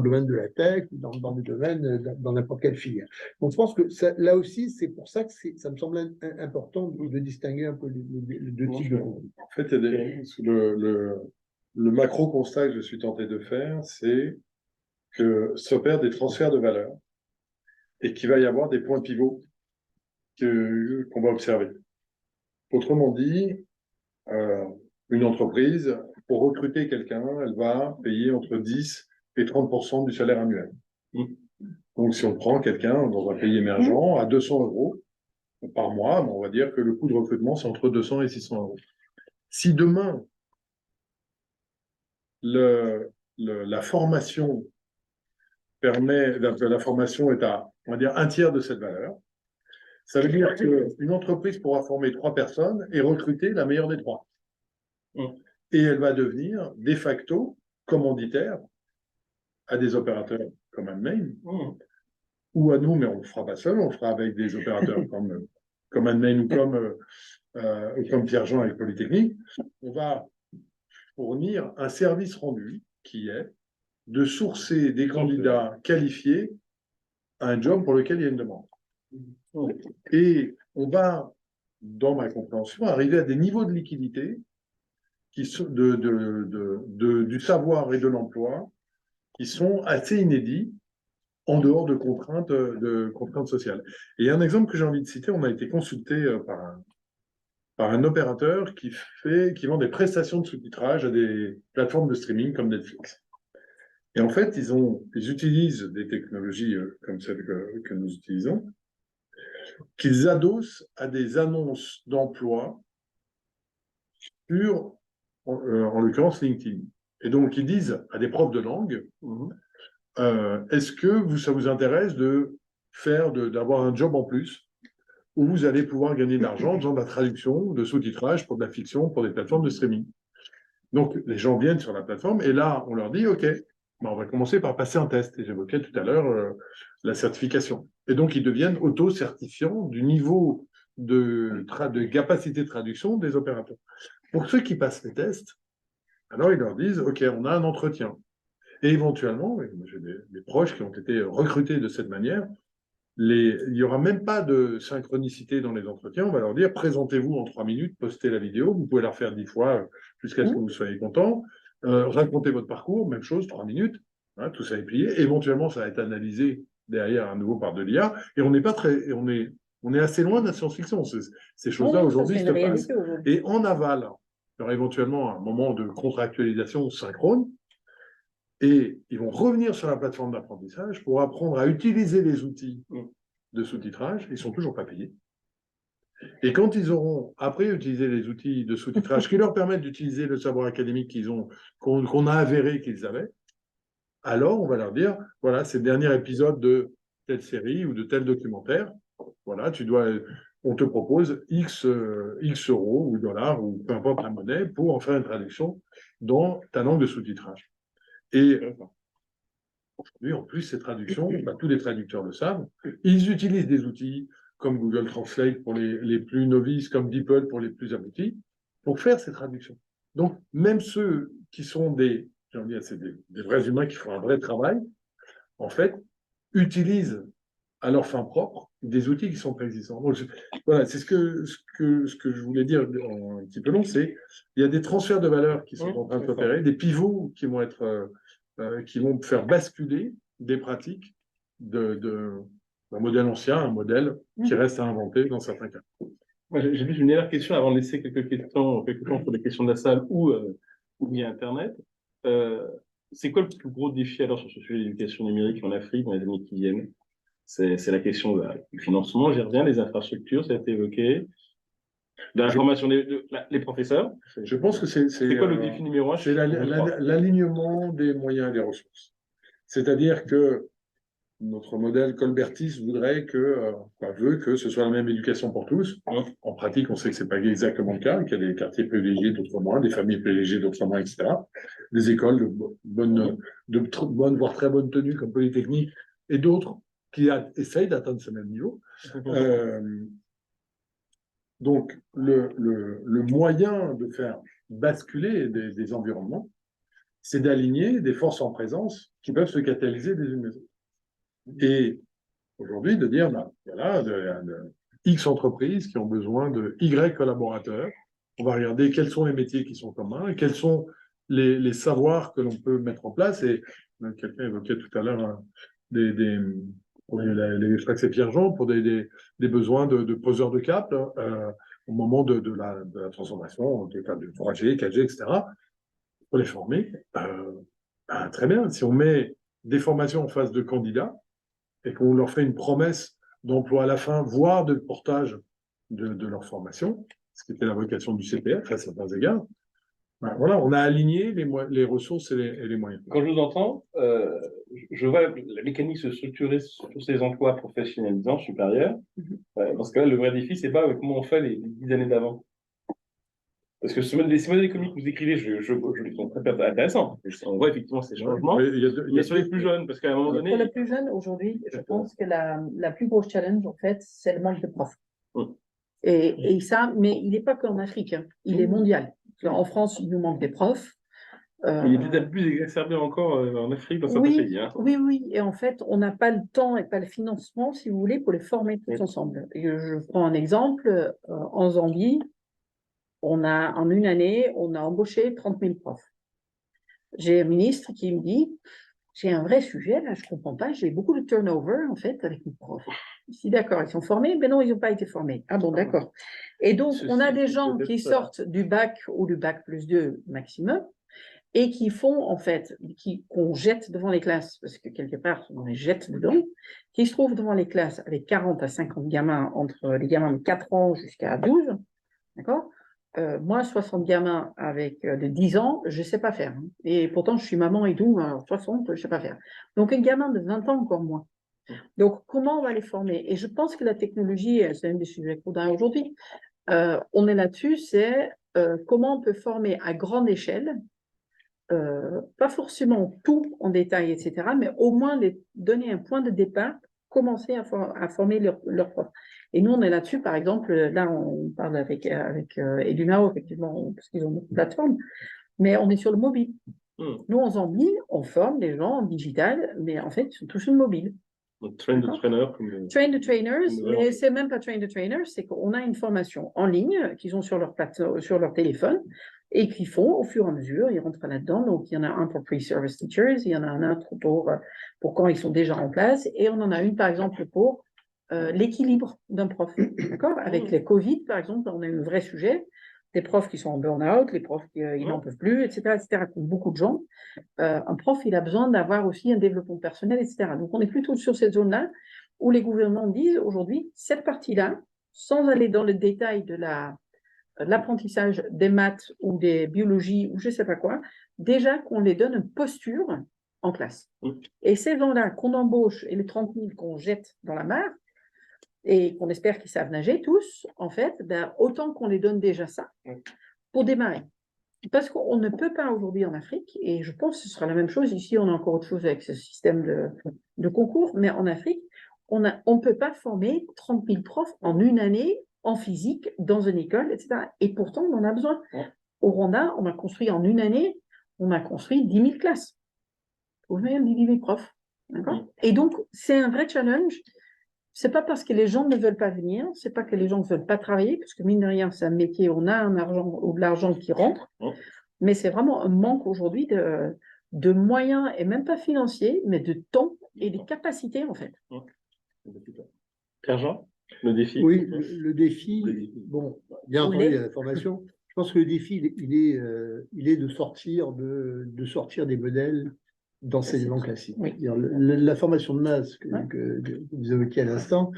domaine de la tech, dans des domaines, dans n'importe quelle filière. Donc je pense que là aussi, c'est pour ça que ça me semble important de distinguer un peu les deux types de contenus. En fait, le macro-constat que je suis tenté de faire, c'est que s'opèrent des transferts de valeur et qu'il va y avoir des points pivots qu'on va observer. Autrement dit, une entreprise, pour recruter quelqu'un, elle va payer entre 10 et 30% du salaire annuel. Donc, si on prend quelqu'un dans un pays émergent à 200 € par mois, on va dire que le coût de recrutement, c'est entre 200 et 600 €. Si demain, la formation la formation est à, on va dire, un tiers de cette valeur, ça veut dire qu'une entreprise pourra former 3 personnes et recruter la meilleure des 3. Et elle va devenir, de facto, commanditaire à des opérateurs comme Andmain, ou à nous, mais on ne le fera pas seul, on le fera avec des opérateurs comme Andmain ou comme Pierre-Jean avec Polytechnique. On va fournir un service rendu qui est de sourcer des candidats qualifiés à un job pour lequel il y a une demande. Et on va, dans ma compréhension, arriver à des niveaux de liquidité qui sont du savoir et de l'emploi qui sont assez inédits en dehors de contraintes sociales. Et un exemple que j'ai envie de citer, on a été consulté par un opérateur qui vend des prestations de sous-titrage à des plateformes de streaming comme Netflix. Et en fait, ils utilisent des technologies comme celles que nous utilisons, qu'ils adossent à des annonces d'emploi sur, en l'occurrence, LinkedIn. Et donc, ils disent à des profs de langue, est-ce que ça vous intéresse d'avoir un job en plus où vous allez pouvoir gagner de l'argent en faisant de la traduction, de sous-titrage pour de la fiction, pour des plateformes de streaming. Donc, les gens viennent sur la plateforme et là, on leur dit, OK, on va commencer par passer un test. Et j'évoquais tout à l'heure la certification. Et donc, ils deviennent auto-certifiants du niveau de capacité de traduction des opérateurs. Pour ceux qui passent les tests, alors ils leur disent, OK, on a un entretien. Et éventuellement, j'ai des proches qui ont été recrutés de cette manière, il n'y aura même pas de synchronicité dans les entretiens. On va leur dire, présentez-vous en 3 minutes, postez la vidéo. Vous pouvez la refaire 10 fois jusqu'à ce que vous soyez content. Racontez votre parcours, même chose, 3 minutes. Hein, tout ça est plié. Éventuellement, ça va être analysé derrière à nouveau par de l'IA. Et on est assez loin de la science-fiction. Ces choses-là aujourd'hui se passent. Et en aval, il y aura éventuellement un moment de contractualisation synchrone. Et ils vont revenir sur la plateforme d'apprentissage pour apprendre à utiliser les outils de sous-titrage. Ils ne sont toujours pas payés. Et quand ils auront après utilisé les outils de sous-titrage qui leur permettent d'utiliser le savoir académique qu'on a avéré qu'ils avaient, alors on va leur dire, voilà, c'est le dernier épisode de telle série ou de tel documentaire. Voilà, on te propose X euros ou dollars ou peu importe la monnaie pour en faire une traduction dans ta langue de sous-titrage. Et aujourd'hui, en plus, ces traductions, tous les traducteurs le savent, ils utilisent des outils comme Google Translate pour les plus novices, comme DeepL pour les plus aboutis, pour faire ces traductions. Donc, même ceux qui sont c'est des vrais humains qui font un vrai travail, en fait, utilisent à leur fin propre des outils qui sont préexistants. Donc, voilà, c'est ce que je voulais dire en un petit peu long, c'est il y a des transferts de valeur qui sont en train de s'opérer, des pivots qui vont faire basculer des pratiques d'un modèle ancien, un modèle qui reste à inventer dans certains cas. Moi, j'ai juste une dernière question avant de laisser quelques temps pour les questions de la salle ou via Internet. C'est quoi le plus gros défi alors sur ce sujet de l'éducation numérique en Afrique dans les années qui viennent? C'est la question du financement, j'y reviens, les infrastructures, ça a été évoqué, de la formation des professeurs. Je pense que c'est quoi le défi numéro 1? C'est l'alignement des moyens et des ressources. C'est-à-dire que notre modèle colbertiste veut que ce soit la même éducation pour tous. En pratique, on sait que c'est pas exactement le cas, qu'il y a des quartiers privilégiés, d'autres moins, des familles privilégiées, d'autres moins, etc. Des écoles de bonne, voire très bonne tenue, comme Polytechnique, et d'autres qui essayent d'atteindre ce même niveau. Donc, le moyen de faire basculer des environnements, c'est d'aligner des forces en présence qui peuvent se catalyser les unes les autres. Et aujourd'hui, de dire, voilà, X entreprises qui ont besoin de Y collaborateurs, on va regarder quels sont les métiers qui sont communs et quels sont les savoirs que l'on peut mettre en place. Et quelqu'un évoquait tout à l'heure je crois que c'est Pierre-Jean, pour des besoins de poseurs de cap au moment de la transformation, de 3G, 4G, etc. Pour les former, très bien. Si on met des formations en face de candidats et qu'on leur fait une promesse d'emploi à la fin, voire de portage de leur formation, ce qui était la vocation du CPF à certains égards, voilà, on a aligné les ressources et les moyens. Quand je vous entends, je vois la mécanique se structurer sur ces emplois professionnalisants supérieurs. Dans ce cas-là, le vrai défi, c'est pas comment on fait les 10 années d'avant. Parce que ces modèles économiques que vous écrivez, je les trouve très intéressants. On voit effectivement ces changements. Mais sur les plus jeunes, parce qu'à un moment donné. Pour les plus jeunes, aujourd'hui, je pense que la plus grosse challenge, en fait, c'est le manque de profs. Et ça, mais il n'est pas qu'en Afrique, hein. Il est mondial. En France, il nous manque des profs. Il est peut-être plus exacerbé encore en Afrique, dans certains Oui, pays. Hein. oui. Et en fait, on n'a pas le temps et pas le financement, si vous voulez, pour les former tous ensemble. Et je prends un exemple. En Zambie, en une année, on a embauché 30 000 profs. J'ai un ministre qui me dit, j'ai un vrai sujet, là, je ne comprends pas, j'ai beaucoup de turnover, en fait, avec mes profs. Je dis, d'accord, ils sont formés? Ben non, ils n'ont pas été formés. Ah bon, d'accord. Et donc, on a des gens qui sortent du bac ou du bac plus 2 maximum, et qui font, en fait, qu'on jette devant les classes, parce que quelque part, on les jette dedans, qui se trouvent devant les classes avec 40 à 50 gamins, entre les gamins de 4 ans jusqu'à 12, d'accord? Moi, 60 gamins avec de 10 ans, je ne sais pas faire. Hein. Et pourtant, je suis maman et tout, alors 60, je ne sais pas faire. Donc, un gamin de 20 ans, encore moins. Donc, comment on va les former? Et je pense que la technologie, c'est un des sujets qu'on a aujourd'hui, on est là-dessus, c'est comment on peut former à grande échelle, pas forcément tout en détail, etc., mais au moins donner un point de départ, commencer à former leurs profs. Et nous, on est là-dessus, par exemple, là, on parle avec Edunao, effectivement, parce qu'ils ont une plateforme, mais on est sur le mobile. Nous, en Zambie, on forme les gens en digital, mais en fait, ils sont tous sur le mobile. Donc, train the trainer. Train the trainers, mais c'est même pas train the trainers, c'est qu'on a une formation en ligne qu'ils ont sur leur téléphone et qu'ils font au fur et à mesure, ils rentrent là-dedans. Donc, il y en a un pour pre-service teachers, il y en a un autre pour quand ils sont déjà en place, et on en a une, par exemple, pour l'équilibre d'un prof. D'accord? Avec les Covid, par exemple, on a un vrai sujet. Des profs qui sont en burn-out, les profs qui n'en peuvent plus, etc., comme beaucoup de gens. Un prof, il a besoin d'avoir aussi un développement personnel, etc. Donc, on est plutôt sur cette zone-là où les gouvernements disent aujourd'hui, cette partie-là, sans aller dans le détail de l'apprentissage des maths ou des biologies ou je ne sais pas quoi, déjà qu'on les donne une posture en classe. Et ces gens-là qu'on embauche et les 30 000 qu'on jette dans la mare, et qu'on espère qu'ils savent nager tous, en fait, ben, autant qu'on les donne déjà ça pour démarrer. Parce qu'on ne peut pas aujourd'hui en Afrique, et je pense que ce sera la même chose ici, on a encore autre chose avec ce système de concours, mais en Afrique, on ne peut pas former 30 000 profs en une année en physique, dans une école, etc. Et pourtant, on en a besoin. Au Rwanda, on a construit en une année, on a construit 10 000 classes. Vous voyez, 10 000 profs. Et donc, c'est un vrai challenge. C'est pas parce que les gens ne veulent pas venir, c'est pas que les gens ne veulent pas travailler, parce que mine de rien, c'est un métier, on a un argent ou de l'argent qui rentre, mais c'est vraiment un manque aujourd'hui de moyens, et même pas financiers, mais de temps et de capacités, en fait. Pierre-Jean, le défi? Oui, le défi, bon, bien entendu, il y a la formation. Je pense que le défi, il est de sortir des modèles d'enseignement classique. Oui. La formation de masse que vous évoquiez à l'instant,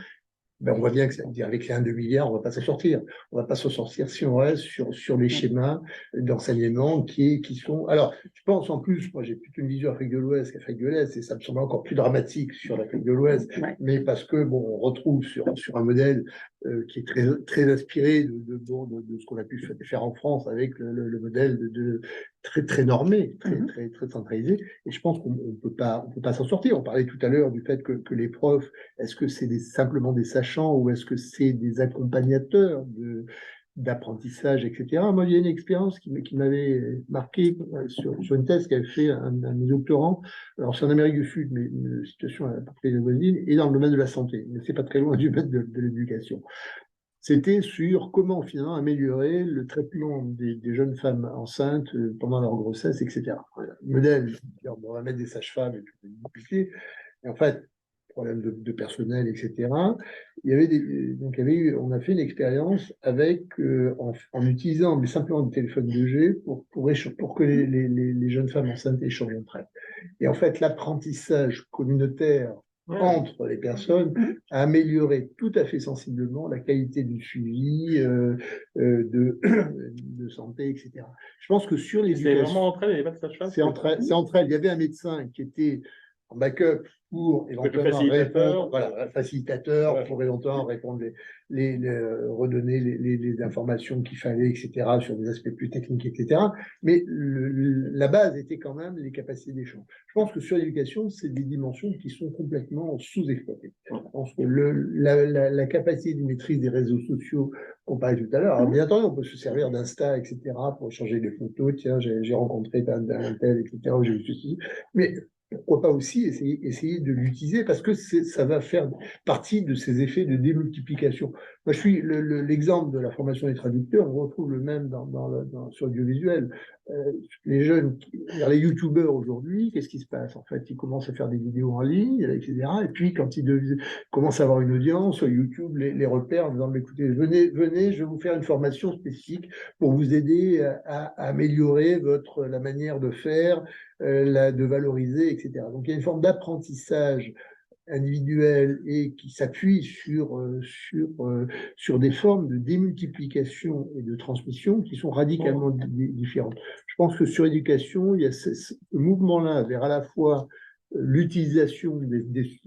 ben on voit bien que avec les 1,2 milliards, on ne va pas s'en sortir. On ne va pas s'en sortir si on reste sur les schémas d'enseignement qui sont. Alors, je pense en plus, moi j'ai plutôt une vision Afrique de l'Ouest qu'Afrique de l'Est, et ça me semble encore plus dramatique sur l'Afrique de l'Ouest, mais parce que bon, on retrouve sur un modèle qui est très, très inspiré de ce qu'on a pu faire en France avec le modèle très, très normé, très, très centralisé. Et je pense qu'on ne peut pas s'en sortir. On parlait tout à l'heure du fait que les profs, est-ce que c'est simplement des sachants ou est-ce que c'est des accompagnateurs d'apprentissage, etc. Moi, il y a une expérience qui m'avait marqué sur une thèse qu'avait fait un de mes doctorants. Alors, c'est en Amérique du Sud, mais une situation à peu près voisine, et dans le domaine de la santé. Mais c'est pas très loin du domaine de l'éducation. C'était sur comment finalement améliorer le traitement des jeunes femmes enceintes pendant leur grossesse, etc. Voilà. Modèle, on va mettre des sages-femmes et tout. Et en fait, problème de personnel, etc. On a fait une expérience en utilisant mais simplement des téléphones 2G pour que les jeunes femmes enceintes échangent entre elles. Et en fait, l'apprentissage communautaire entre les personnes a amélioré tout à fait sensiblement la qualité du suivi de santé, etc. Je pense que sur l'éducation, c'est vraiment entre elles, il n'y avait pas de sage-femme. c'est entre elles. Il y avait un médecin qui était en backup pour éventuellement facilitateur. répondre, voilà, un facilitateur Ouais. pour éventuellement répondre redonner les informations qu'il fallait, etc., sur des aspects plus techniques, etc. Mais la base était quand même les capacités d'échange. Je pense que sur l'éducation, c'est des dimensions qui sont complètement sous-exploitées. Je pense que la capacité de maîtrise des réseaux sociaux, qu'on parlait tout à l'heure, alors bien entendu, on peut se servir d'Insta, etc., pour échanger des photos, tiens, j'ai rencontré un tel, etc., j'ai vu ceci, mais pourquoi pas aussi essayer de l'utiliser parce que ça va faire partie de ces effets de démultiplication. Moi, je suis l'exemple de la formation des traducteurs, on retrouve le même sur l'audiovisuel. Les jeunes, les youtubeurs aujourd'hui, qu'est-ce qui se passe? En fait, ils commencent à faire des vidéos en ligne, etc. Et puis, quand ils commencent à avoir une audience, sur YouTube les repères en disant, écoutez, venez, je vais vous faire une formation spécifique pour vous aider à améliorer la manière de faire, de valoriser, etc. Donc, il y a une forme d'apprentissage individuel et qui s'appuie sur des formes de démultiplication et de transmission qui sont radicalement différentes. Je pense que sur l'éducation, il y a ce mouvement-là vers à la fois l'utilisation des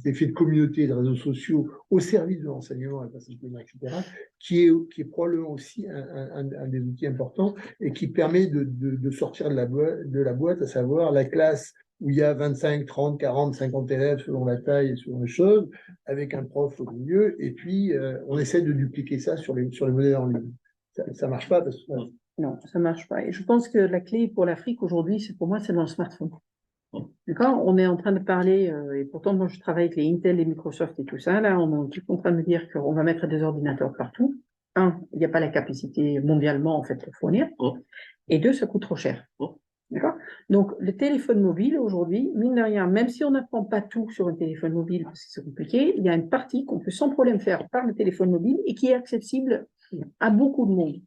effets de communauté, des réseaux sociaux au service de l'enseignement, etc., qui est probablement aussi un des outils importants et qui permet de sortir de la boîte, à savoir la classe où il y a 25, 30, 40, 50 élèves selon la taille et selon les choses, avec un prof au milieu, et puis on essaie de dupliquer ça sur les modèles en ligne. Ça ne marche pas parce que... Non, ça ne marche pas. Et je pense que la clé pour l'Afrique aujourd'hui, pour moi, c'est dans le smartphone. D'accord? On est en train de parler, et pourtant, moi, je travaille avec les Intel, les Microsoft et tout ça. Là, on est en train de me dire qu'on va mettre des ordinateurs partout. Un, il n'y a pas la capacité mondialement, en fait, pour fournir. Et deux, ça coûte trop cher. D'accord? Donc, le téléphone mobile, aujourd'hui, mine de rien, même si on n'apprend pas tout sur un téléphone mobile, parce que c'est compliqué, il y a une partie qu'on peut sans problème faire par le téléphone mobile et qui est accessible à beaucoup de monde.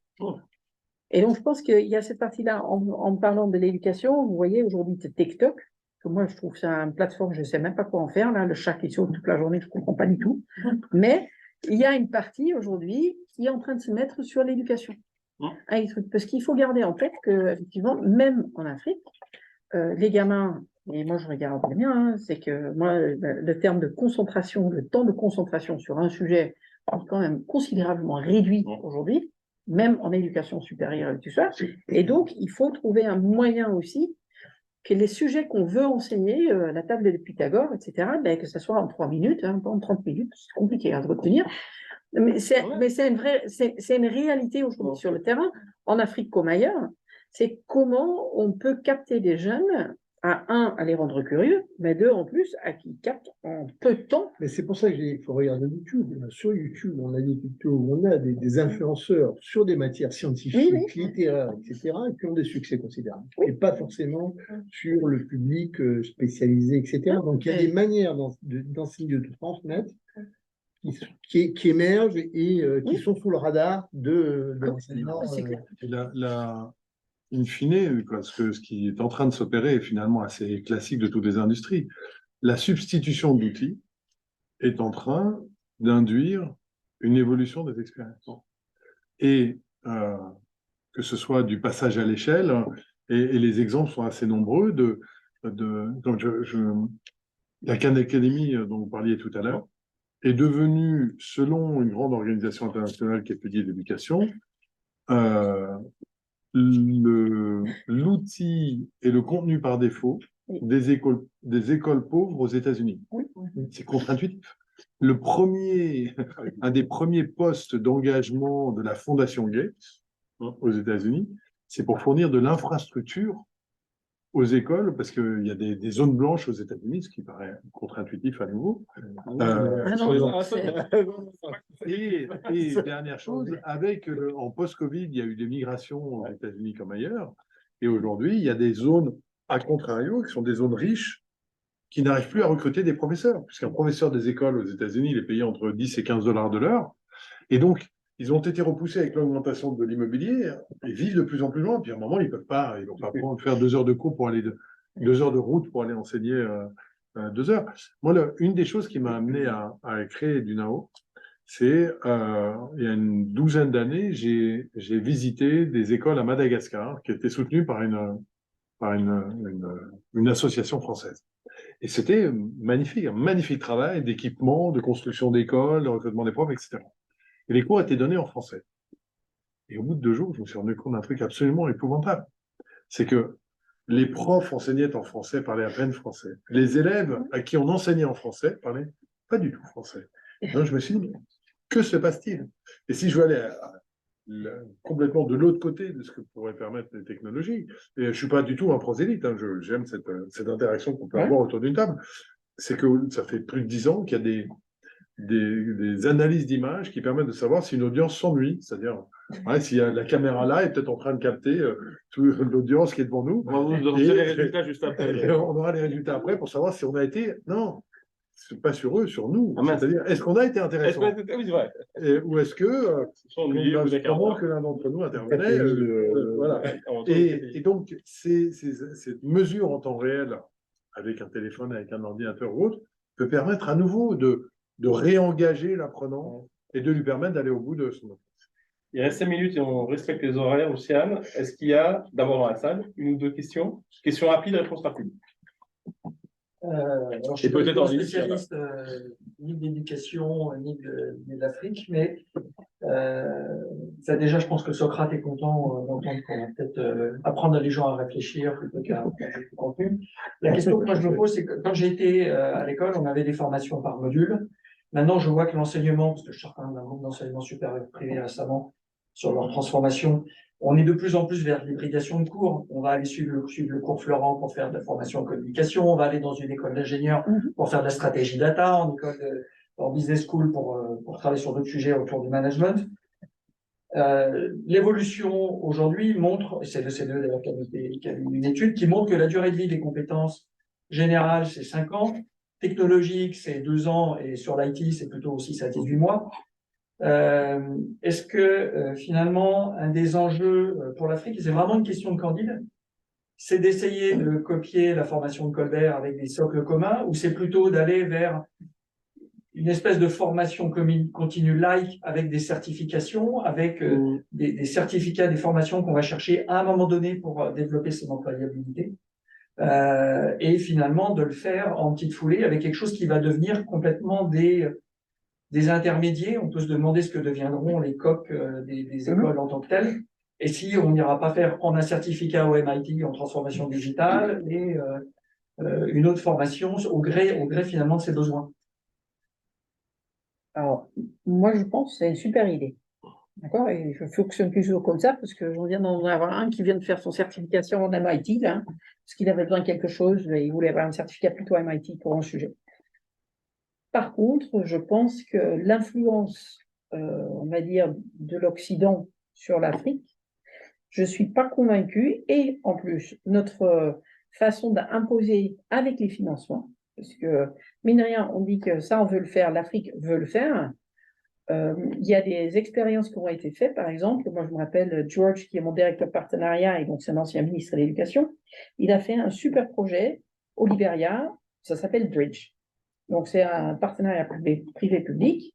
Et donc, je pense qu'il y a cette partie-là, en parlant de l'éducation, vous voyez, aujourd'hui, c'est TikTok, que moi, je trouve ça une plateforme, je ne sais même pas quoi en faire, là, le chat qui saute toute la journée, je ne comprends pas du tout. Mais il y a une partie, aujourd'hui, qui est en train de se mettre sur l'éducation. Parce qu'il faut garder en tête qu'effectivement, même en Afrique, les gamins, et moi je regarde les miens, c'est que moi, le terme de concentration, le temps de concentration sur un sujet est quand même considérablement réduit aujourd'hui, même en éducation supérieure et tout ça. Et donc, il faut trouver un moyen aussi que les sujets qu'on veut enseigner, la table de Pythagore, etc., que ce soit en 3 minutes, pas en 30 minutes, c'est compliqué à retenir. Mais c'est une réalité aujourd'hui sur le terrain, en Afrique comme ailleurs. C'est comment on peut capter des jeunes, à les rendre curieux, mais deux, en plus, à qui captent en peu de temps. Mais c'est pour ça qu'il faut regarder YouTube. Sur YouTube, on a des tutos où on a des influenceurs sur des matières scientifiques, littéraires, etc., qui ont des succès considérables. Et pas forcément sur le public spécialisé, etc. Donc, il y a des manières d'enseigner, de transmettre, qui émergent et qui sont sous le radar de l'enseignement. In fine, ce qui est en train de s'opérer est finalement assez classique de toutes les industries. La substitution d'outils est en train d'induire une évolution des expériences. Et que ce soit du passage à l'échelle, et les exemples sont assez nombreux, donc la Khan Academy dont vous parliez tout à l'heure est devenue, selon une grande organisation internationale qui étudie l'éducation, l'outil et le contenu par défaut des écoles pauvres aux États-Unis. C'est contre-intuitif. Un des premiers postes d'engagement de la Fondation Gates aux États-Unis, c'est pour fournir de l'infrastructure aux écoles, parce qu'il y a des zones blanches aux États-Unis, ce qui paraît contre-intuitif à nouveau. Et dernière chose, en post-Covid, il y a eu des migrations aux États-Unis comme ailleurs, et aujourd'hui, il y a des zones, à contrario, qui sont des zones riches, qui n'arrivent plus à recruter des professeurs, puisqu'un professeur des écoles aux États-Unis, il est payé entre 10 et 15 $ de l'heure, et donc, ils ont été repoussés avec l'augmentation de l'immobilier, ils vivent de plus en plus loin, puis à un moment, ils vont pas faire 2 heures de cours pour aller 2 heures de route pour aller enseigner 2 heures. Moi, une des choses qui m'a amené à créer Dunao, c'est il y a une douzaine d'années, j'ai visité des écoles à Madagascar qui étaient soutenues par une association française. Et c'était magnifique, un magnifique travail d'équipement, de construction d'écoles, de recrutement des profs, etc. Et les cours étaient donnés en français. Et au bout de 2 jours, je me suis rendu compte d'un truc absolument épouvantable. C'est que les profs enseignaient en français, parlaient à peine français. Les élèves à qui on enseignait en français parlaient pas du tout français. Donc je me suis dit, que se passe-t-il? Et si je veux aller complètement de l'autre côté de ce que pourraient permettre les technologies, et je ne suis pas du tout un prosélyte, hein, j'aime cette interaction qu'on peut avoir autour d'une table, c'est que ça fait plus de 10 ans qu'il y a des analyses d'images qui permettent de savoir si une audience s'ennuie, c'est-à-dire si la caméra là est peut-être en train de capter toute l'audience qui est devant nous. On va vous donner les résultats juste après. On aura les résultats après pour savoir si on a été... Non, c'est pas sur eux, sur nous. C'est-à-dire, est-ce qu'on a été intéressant? Oui, c'est vrai. Ou est-ce que, pendant que l'un d'entre nous intervenait, voilà. Et donc, cette mesure en temps réel, avec un téléphone, avec un ordinateur ou autre, peut permettre à nouveau de réengager l'apprenant et de lui permettre d'aller au bout de son offre. Il reste 5 minutes et on respecte les horaires. Océane, est-ce qu'il y a, d'abord dans la salle, une ou deux questions? Questions rapides, réponses rapides. Alors, je suis peut-être pas en spécialiste ni d'éducation ni de l'Afrique, mais ça déjà, je pense que Socrate est content d'entendre qu'on va peut-être apprendre les gens à réfléchir plutôt qu'à manger du contenu. La question que moi je me pose, c'est que quand j'ai été à l'école, on avait des formations par module. Maintenant, je vois que l'enseignement, parce que je sors quand même d'un groupe d'enseignement supérieur privé récemment sur leur transformation, on est de plus en plus vers l'hybridation de cours. On va aller suivre le cours Florent pour faire de la formation en communication. On va aller dans une école d'ingénieur pour faire de la stratégie data, en business school pour travailler sur d'autres sujets autour du management. L'évolution aujourd'hui montre, et c'est le C2 d'ailleurs qui a eu une étude qui montre que la durée de vie des compétences générales, c'est 5 ans. Technologique, c'est 2 ans. Et sur l'IT, c'est plutôt 6 à 18 mois. Est-ce que finalement, un des enjeux pour l'Afrique, et c'est vraiment une question de Candide, c'est d'essayer de copier la formation de Colbert avec des socles communs, ou c'est plutôt d'aller vers une espèce de formation continue like avec des certifications, avec des certificats, des formations qu'on va chercher à un moment donné pour développer son employabilité, et finalement de le faire en petite foulée avec quelque chose qui va devenir complètement des intermédiaires. On peut se demander ce que deviendront les coques des écoles en tant que telles. Et si on n'ira pas faire en un certificat au MIT en transformation digitale et une autre formation au gré finalement de ses besoins. Alors, moi, je pense que c'est une super idée. D'accord? Et je fonctionne toujours comme ça parce que j'en viens d'en avoir un qui vient de faire son certification en MIT, là, parce qu'il avait besoin de quelque chose et il voulait avoir un certificat plutôt MIT pour un sujet. Par contre, je pense que l'influence, on va dire, de l'Occident sur l'Afrique, je ne suis pas convaincue. Et en plus, notre façon d'imposer avec les financements, parce que, mine de rien, on dit que ça, on veut le faire, l'Afrique veut le faire. Il y a des expériences qui ont été faites, par exemple, moi je me rappelle George, qui est mon directeur de partenariat, et donc c'est un ancien ministre de l'Éducation, il a fait un super projet au Libéria, ça s'appelle Bridge. Donc c'est un partenariat privé-public,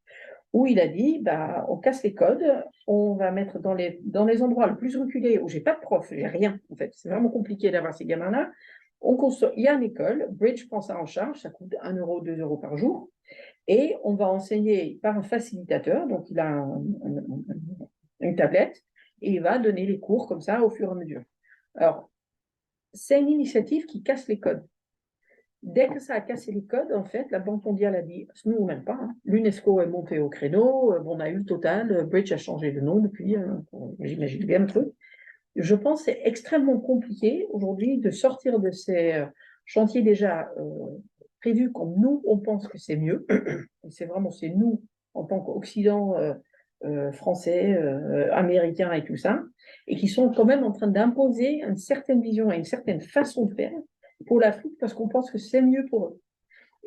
où il a dit, bah, on casse les codes, on va mettre dans les endroits les plus reculés, où j'ai pas de prof, j'ai rien, en fait, c'est vraiment compliqué d'avoir ces gamins-là. Il y a une école, Bridge prend ça en charge, ça coûte 1 euro, 2 euros par jour, et on va enseigner par un facilitateur, donc il a une tablette, et il va donner les cours comme ça au fur et à mesure. Alors, c'est une initiative qui casse les codes. Dès que ça a cassé les codes, en fait, la Banque mondiale a dit, nous, même pas, hein. L'UNESCO est monté au créneau, on a eu le total, Bridge a changé de nom depuis, j'imagine bien le truc. Je pense que c'est extrêmement compliqué aujourd'hui de sortir de ces chantiers déjà prévus comme nous, on pense que c'est mieux. Et c'est nous, en tant qu'Occident, français, américain et tout ça, et qui sont quand même en train d'imposer une certaine vision et une certaine façon de faire pour l'Afrique parce qu'on pense que c'est mieux pour eux.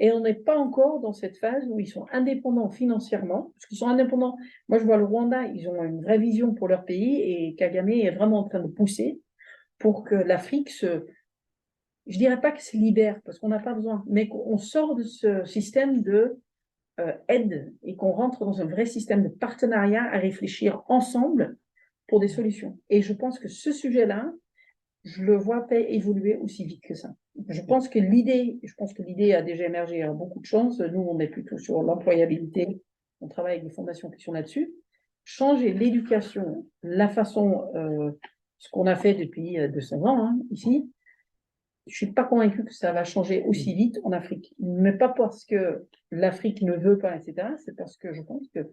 Et on n'est pas encore dans cette phase où ils sont indépendants financièrement, parce qu'ils sont indépendants. Moi, je vois le Rwanda, ils ont une vraie vision pour leur pays et Kagame est vraiment en train de pousser pour que l'Afrique je dirais pas que se libère, parce qu'on n'a pas besoin, mais qu'on sort de ce système de aide et qu'on rentre dans un vrai système de partenariat à réfléchir ensemble pour des solutions. Et je pense que ce sujet-là, je le vois pas évoluer aussi vite que ça. Je pense que l'idée a déjà émergé à beaucoup de chances. Nous, on est plutôt sur l'employabilité. On travaille avec des fondations qui sont là-dessus. Changer l'éducation, la façon, ce qu'on a fait depuis 200 ans hein, ici, je suis pas convaincue que ça va changer aussi vite en Afrique. Mais pas parce que l'Afrique ne veut pas, etc. C'est parce que je pense que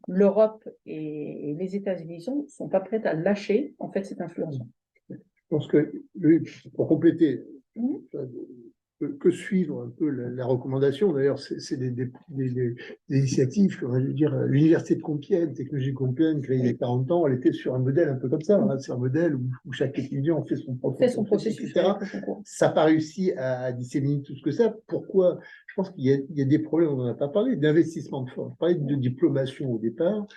l'Europe et les États-Unis sont pas prêtes à lâcher en fait cette influence. Je pense que, oui, pour compléter, Mhm. que suivre un peu la recommandation. D'ailleurs, c'est des initiatives, je veux dire, l'Université de Compiègne, Technologie de Compiègne, créée il y a 40 ans, elle était sur un modèle un peu comme ça. Hein. C'est un modèle où chaque étudiant fait son propre processus, etc. Ça n'a pas réussi à disséminer tout ce que ça. Pourquoi? Je pense qu'il y a des problèmes, on n'en a pas parlé, d'investissement de fonds. On parlait de diplomation au départ,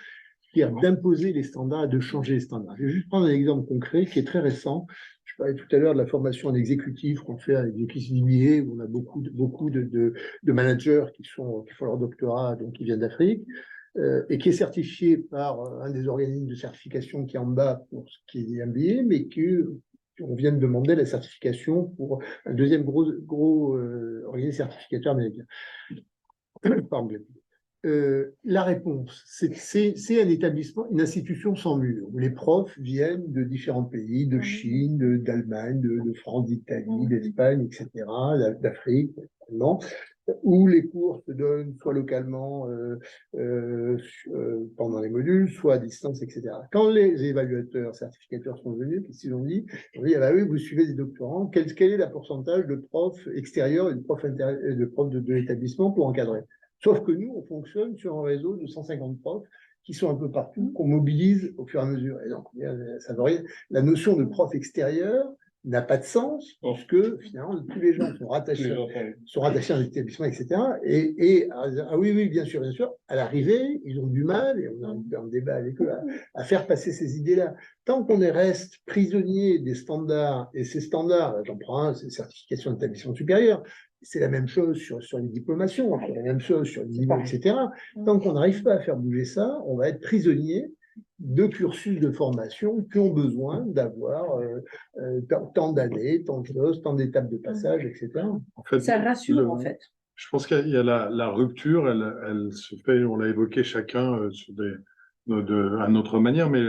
c'est-à-dire d'imposer les standards et de changer les standards. Je vais juste prendre un exemple concret qui est très récent. Je parlais tout à l'heure de la formation en exécutif qu'on fait avec des MBA, où on a beaucoup de managers qui font leur doctorat, donc qui viennent d'Afrique, et qui est certifié par un des organismes de certification qui est en bas pour ce qui est des MBA, mais on vient de demander la certification pour un deuxième gros organisme certificateur américain. Pas anglais. La réponse, c'est un établissement, une institution sans mur, où les profs viennent de différents pays, de Chine, d'Allemagne, de France, d'Italie, d'Espagne, etc., d'Afrique, où les cours se donnent soit localement pendant les modules, soit à distance, etc. Quand les évaluateurs, certificateurs sont venus, qu'est-ce qu'ils ont dit? Ils ont dit, ah bah oui, vous suivez des doctorants, quel est le pourcentage de profs extérieurs et de profs de l'établissement pour encadrer? Sauf que nous, on fonctionne sur un réseau de 150 profs qui sont un peu partout, qu'on mobilise au fur et à mesure. Et donc, ça veut rien. La notion de prof extérieur n'a pas de sens, parce que finalement, tous les gens sont rattachés à un établissement, etc. Ah oui, bien sûr, à l'arrivée, ils ont du mal, et on a un débat avec eux, à faire passer ces idées-là. Tant qu'on reste prisonnier des standards, et ces standards, j'en prends un, c'est certification d'établissement supérieur, c'est la même chose sur les diplomations, c'est la même chose sur les niveaux, etc. Tant qu'on n'arrive pas à faire bouger ça, on va être prisonnier de cursus de formation qui ont besoin d'avoir tant d'années, tant de choses, tant d'étapes de passage, etc. En fait, ça rassure, en fait. Je pense qu'il y a la rupture, elle se fait, on l'a évoqué chacun à notre manière, mais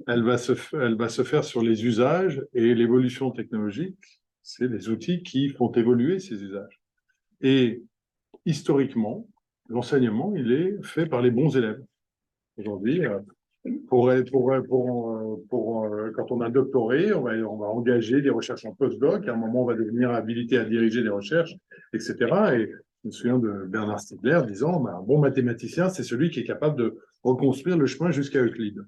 elle va se faire sur les usages et l'évolution technologique. C'est les outils qui font évoluer ces usages. Et historiquement, l'enseignement, il est fait par les bons élèves. Aujourd'hui, quand on a doctoré, on va engager des recherches en postdoc. À un moment, on va devenir habilité à diriger des recherches, etc. Et je me souviens de Bernard Stiegler disant, un bon mathématicien, c'est celui qui est capable de reconstruire le chemin jusqu'à Euclide.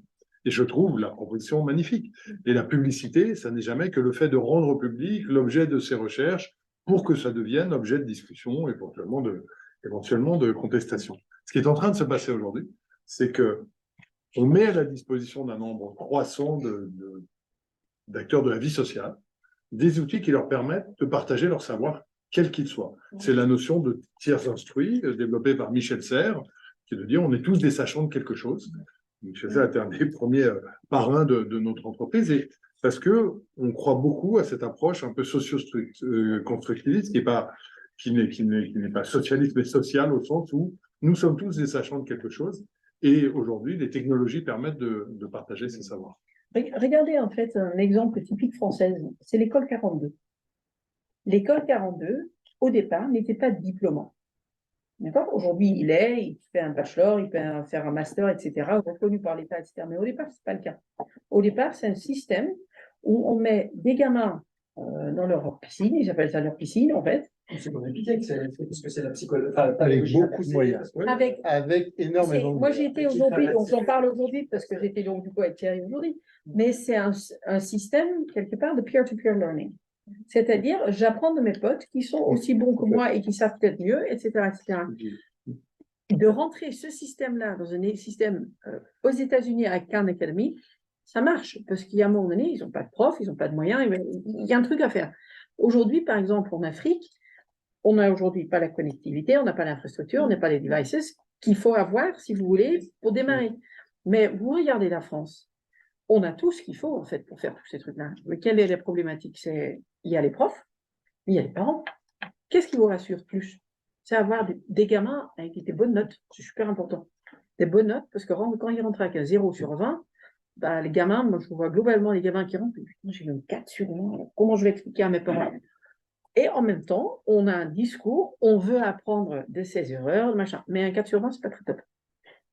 Et je trouve la proposition magnifique. Et la publicité, ça n'est jamais que le fait de rendre public l'objet de ces recherches pour que ça devienne objet de discussion, éventuellement de contestation. Ce qui est en train de se passer aujourd'hui, c'est que on met à la disposition d'un nombre croissant d'acteurs de la vie sociale des outils qui leur permettent de partager leur savoir, quel qu'il soit. C'est la notion de tiers instruit, développée par Michel Serres, qui est de dire on est tous des sachants de quelque chose. Michel Serres était un des premiers parrains de notre entreprise, et parce qu'on croit beaucoup à cette approche un peu socio-constructiviste, qui n'est pas socialiste, mais sociale, au sens où nous sommes tous des sachants de quelque chose. Et aujourd'hui, les technologies permettent de partager ces savoirs. Regardez en fait un exemple typique française, c'est l'école 42. L'école 42, au départ, n'était pas diplômant. D'accord? Aujourd'hui, il fait un bachelor, il peut faire un master, etc., reconnu par l'État, etc. Mais au départ, ce n'est pas le cas. Au départ, c'est un système où on met des gamins dans leur piscine, ils appellent ça leur piscine, en fait. C'est bon, parce que c'est la psychologie. Avec beaucoup de moyens. Avec énormément de moyens. Moi, j'ai été aujourd'hui, donc j'en parle aujourd'hui parce que j'étais donc du coup avec Thierry aujourd'hui, mais c'est un système, quelque part, de peer-to-peer learning. C'est-à-dire, j'apprends de mes potes qui sont aussi bons que moi et qui savent peut-être mieux, etc., etc. De rentrer ce système-là dans un système aux États-Unis avec Khan Academy, ça marche, parce qu'il y a un moment donné, ils n'ont pas de profs, ils n'ont pas de moyens, il y a un truc à faire. Aujourd'hui, par exemple, en Afrique, on n'a aujourd'hui pas la connectivité, on n'a pas l'infrastructure, on n'a pas les devices qu'il faut avoir, si vous voulez, pour démarrer. Mais vous regardez la France. on a tout ce qu'il faut, en fait, pour faire tous ces trucs-là. Mais quelle est la problématique? Il y a les profs, il y a les parents. Qu'est-ce qui vous rassure plus? C'est avoir des gamins avec des bonnes notes. C'est super important. Des bonnes notes, parce que quand ils rentrent avec un 0 sur 20, bah, les gamins, moi je vois globalement les gamins qui rentrent, j'ai eu un 4 sur 20, comment je vais expliquer à mes parents? Et en même temps, on a un discours, on veut apprendre de ses erreurs, machin. Mais un 4 sur 20, c'est pas très top.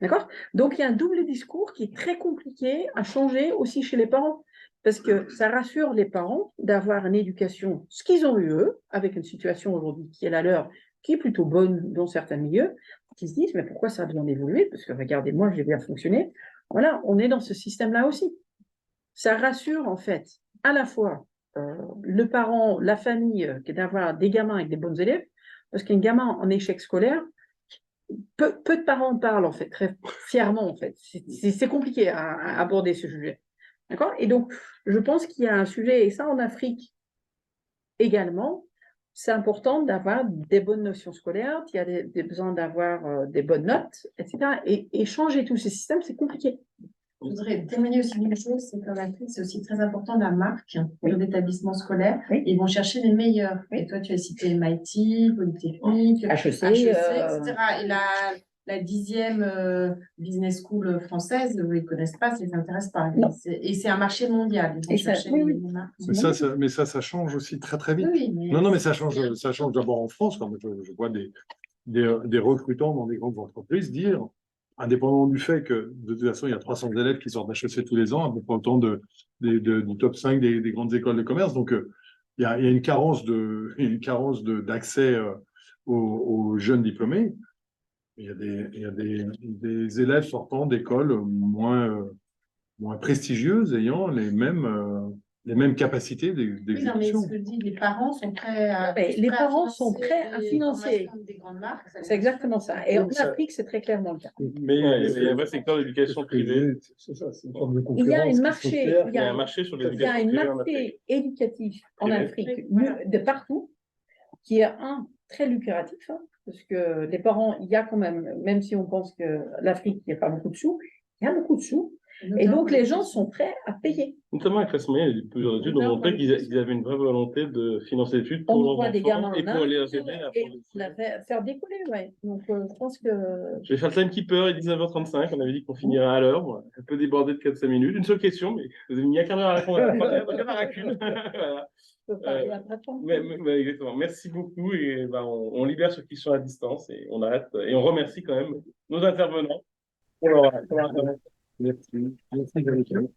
D'accord? Donc, il y a un double discours qui est très compliqué à changer aussi chez les parents. Parce que ça rassure les parents d'avoir une éducation, ce qu'ils ont eu eux, avec une situation aujourd'hui qui est la leur, qui est plutôt bonne dans certains milieux, qui se disent, mais pourquoi ça a besoin d'évoluer? Parce que regardez, moi, j'ai bien fonctionné. Voilà, on est dans ce système-là aussi. Ça rassure, en fait, à la fois le parent, la famille, d'avoir des gamins avec des bons élèves, parce qu'un gamin en échec scolaire, peu de parents en parlent, en fait, très fièrement, en fait. C'est compliqué à aborder ce sujet. D'accord? Et donc, je pense qu'il y a un sujet, et ça en Afrique également, c'est important d'avoir des bonnes notions scolaires, il y a des besoins d'avoir des bonnes notes, etc. Et changer tous ces systèmes, c'est compliqué. Je voudrais témoigner aussi d'une chose, c'est qu'en Afrique, c'est aussi très important la marque Oui. de l'établissement scolaire. Oui. Ils vont chercher les meilleurs. Oui. Et toi, tu as cité MIT, Polytechnique, HEC, etc. Et la 10e business school française, ils ne connaissent pas, ça ne les intéresse pas. Non. Et c'est un marché mondial. Ils vont Et ça, chercher oui, oui. les marques. Mais ça change aussi très très vite. Oui, mais Non, mais ça change d'abord en France. Quand je vois des recrutants dans des grandes entreprises dire, indépendamment du fait que de toute façon, il y a 300 élèves qui sortent d'HEC tous les ans, à peu près autant du top 5 des grandes écoles de commerce. Donc, il y a une carence d'accès aux jeunes diplômés. Il y a des élèves sortant d'écoles moins prestigieuses ayant les mêmes capacités oui, non, mais d'exécution. ce que je dis, les parents sont prêts à, Mais les parents sont prêts à les financer. formations des grandes marques. C'est exactement ça. Et en Oui, ça- Afrique, c'est très clairement le cas. Mais il y a un vrai secteur d'éducation privée. C'est ça, c'est une forme de Il y a concurrence. un qui marché, s'opère. Il y a un marché sur il y a l'éducation un privée en Afrique. marché éducatif en Privé. Afrique, Oui, voilà. de partout, qui est très lucratif, hein, parce que les parents, il y a quand même si on pense que l'Afrique, il n'y a pas beaucoup de sous, il y a beaucoup de sous. Et donc, les gens sont prêts à payer. Notamment avec classe moyenne, il y a plusieurs études ont montré qu'ils avaient une vraie volonté de financer les études On pour leurs envoie des enfants gamins et en pour les Inde aider à et progresser. faire décoller, ouais. Donc, je pense que... Je vais faire le timekeeper, il est 19h35. On avait dit qu'on finirait à l'heure. Bon, un peu débordé de 4-5 minutes. Une seule question, mais vous avez mis à quart d'heure à répondre à la première, donc il n'y en aura qu'une. Voilà. je peux parler après. Exactement. Merci beaucoup. Et on libère ceux qui sont à distance et on arrête. Et on remercie quand même nos intervenants pour leur intervention. Merci. Merci, Gabriel.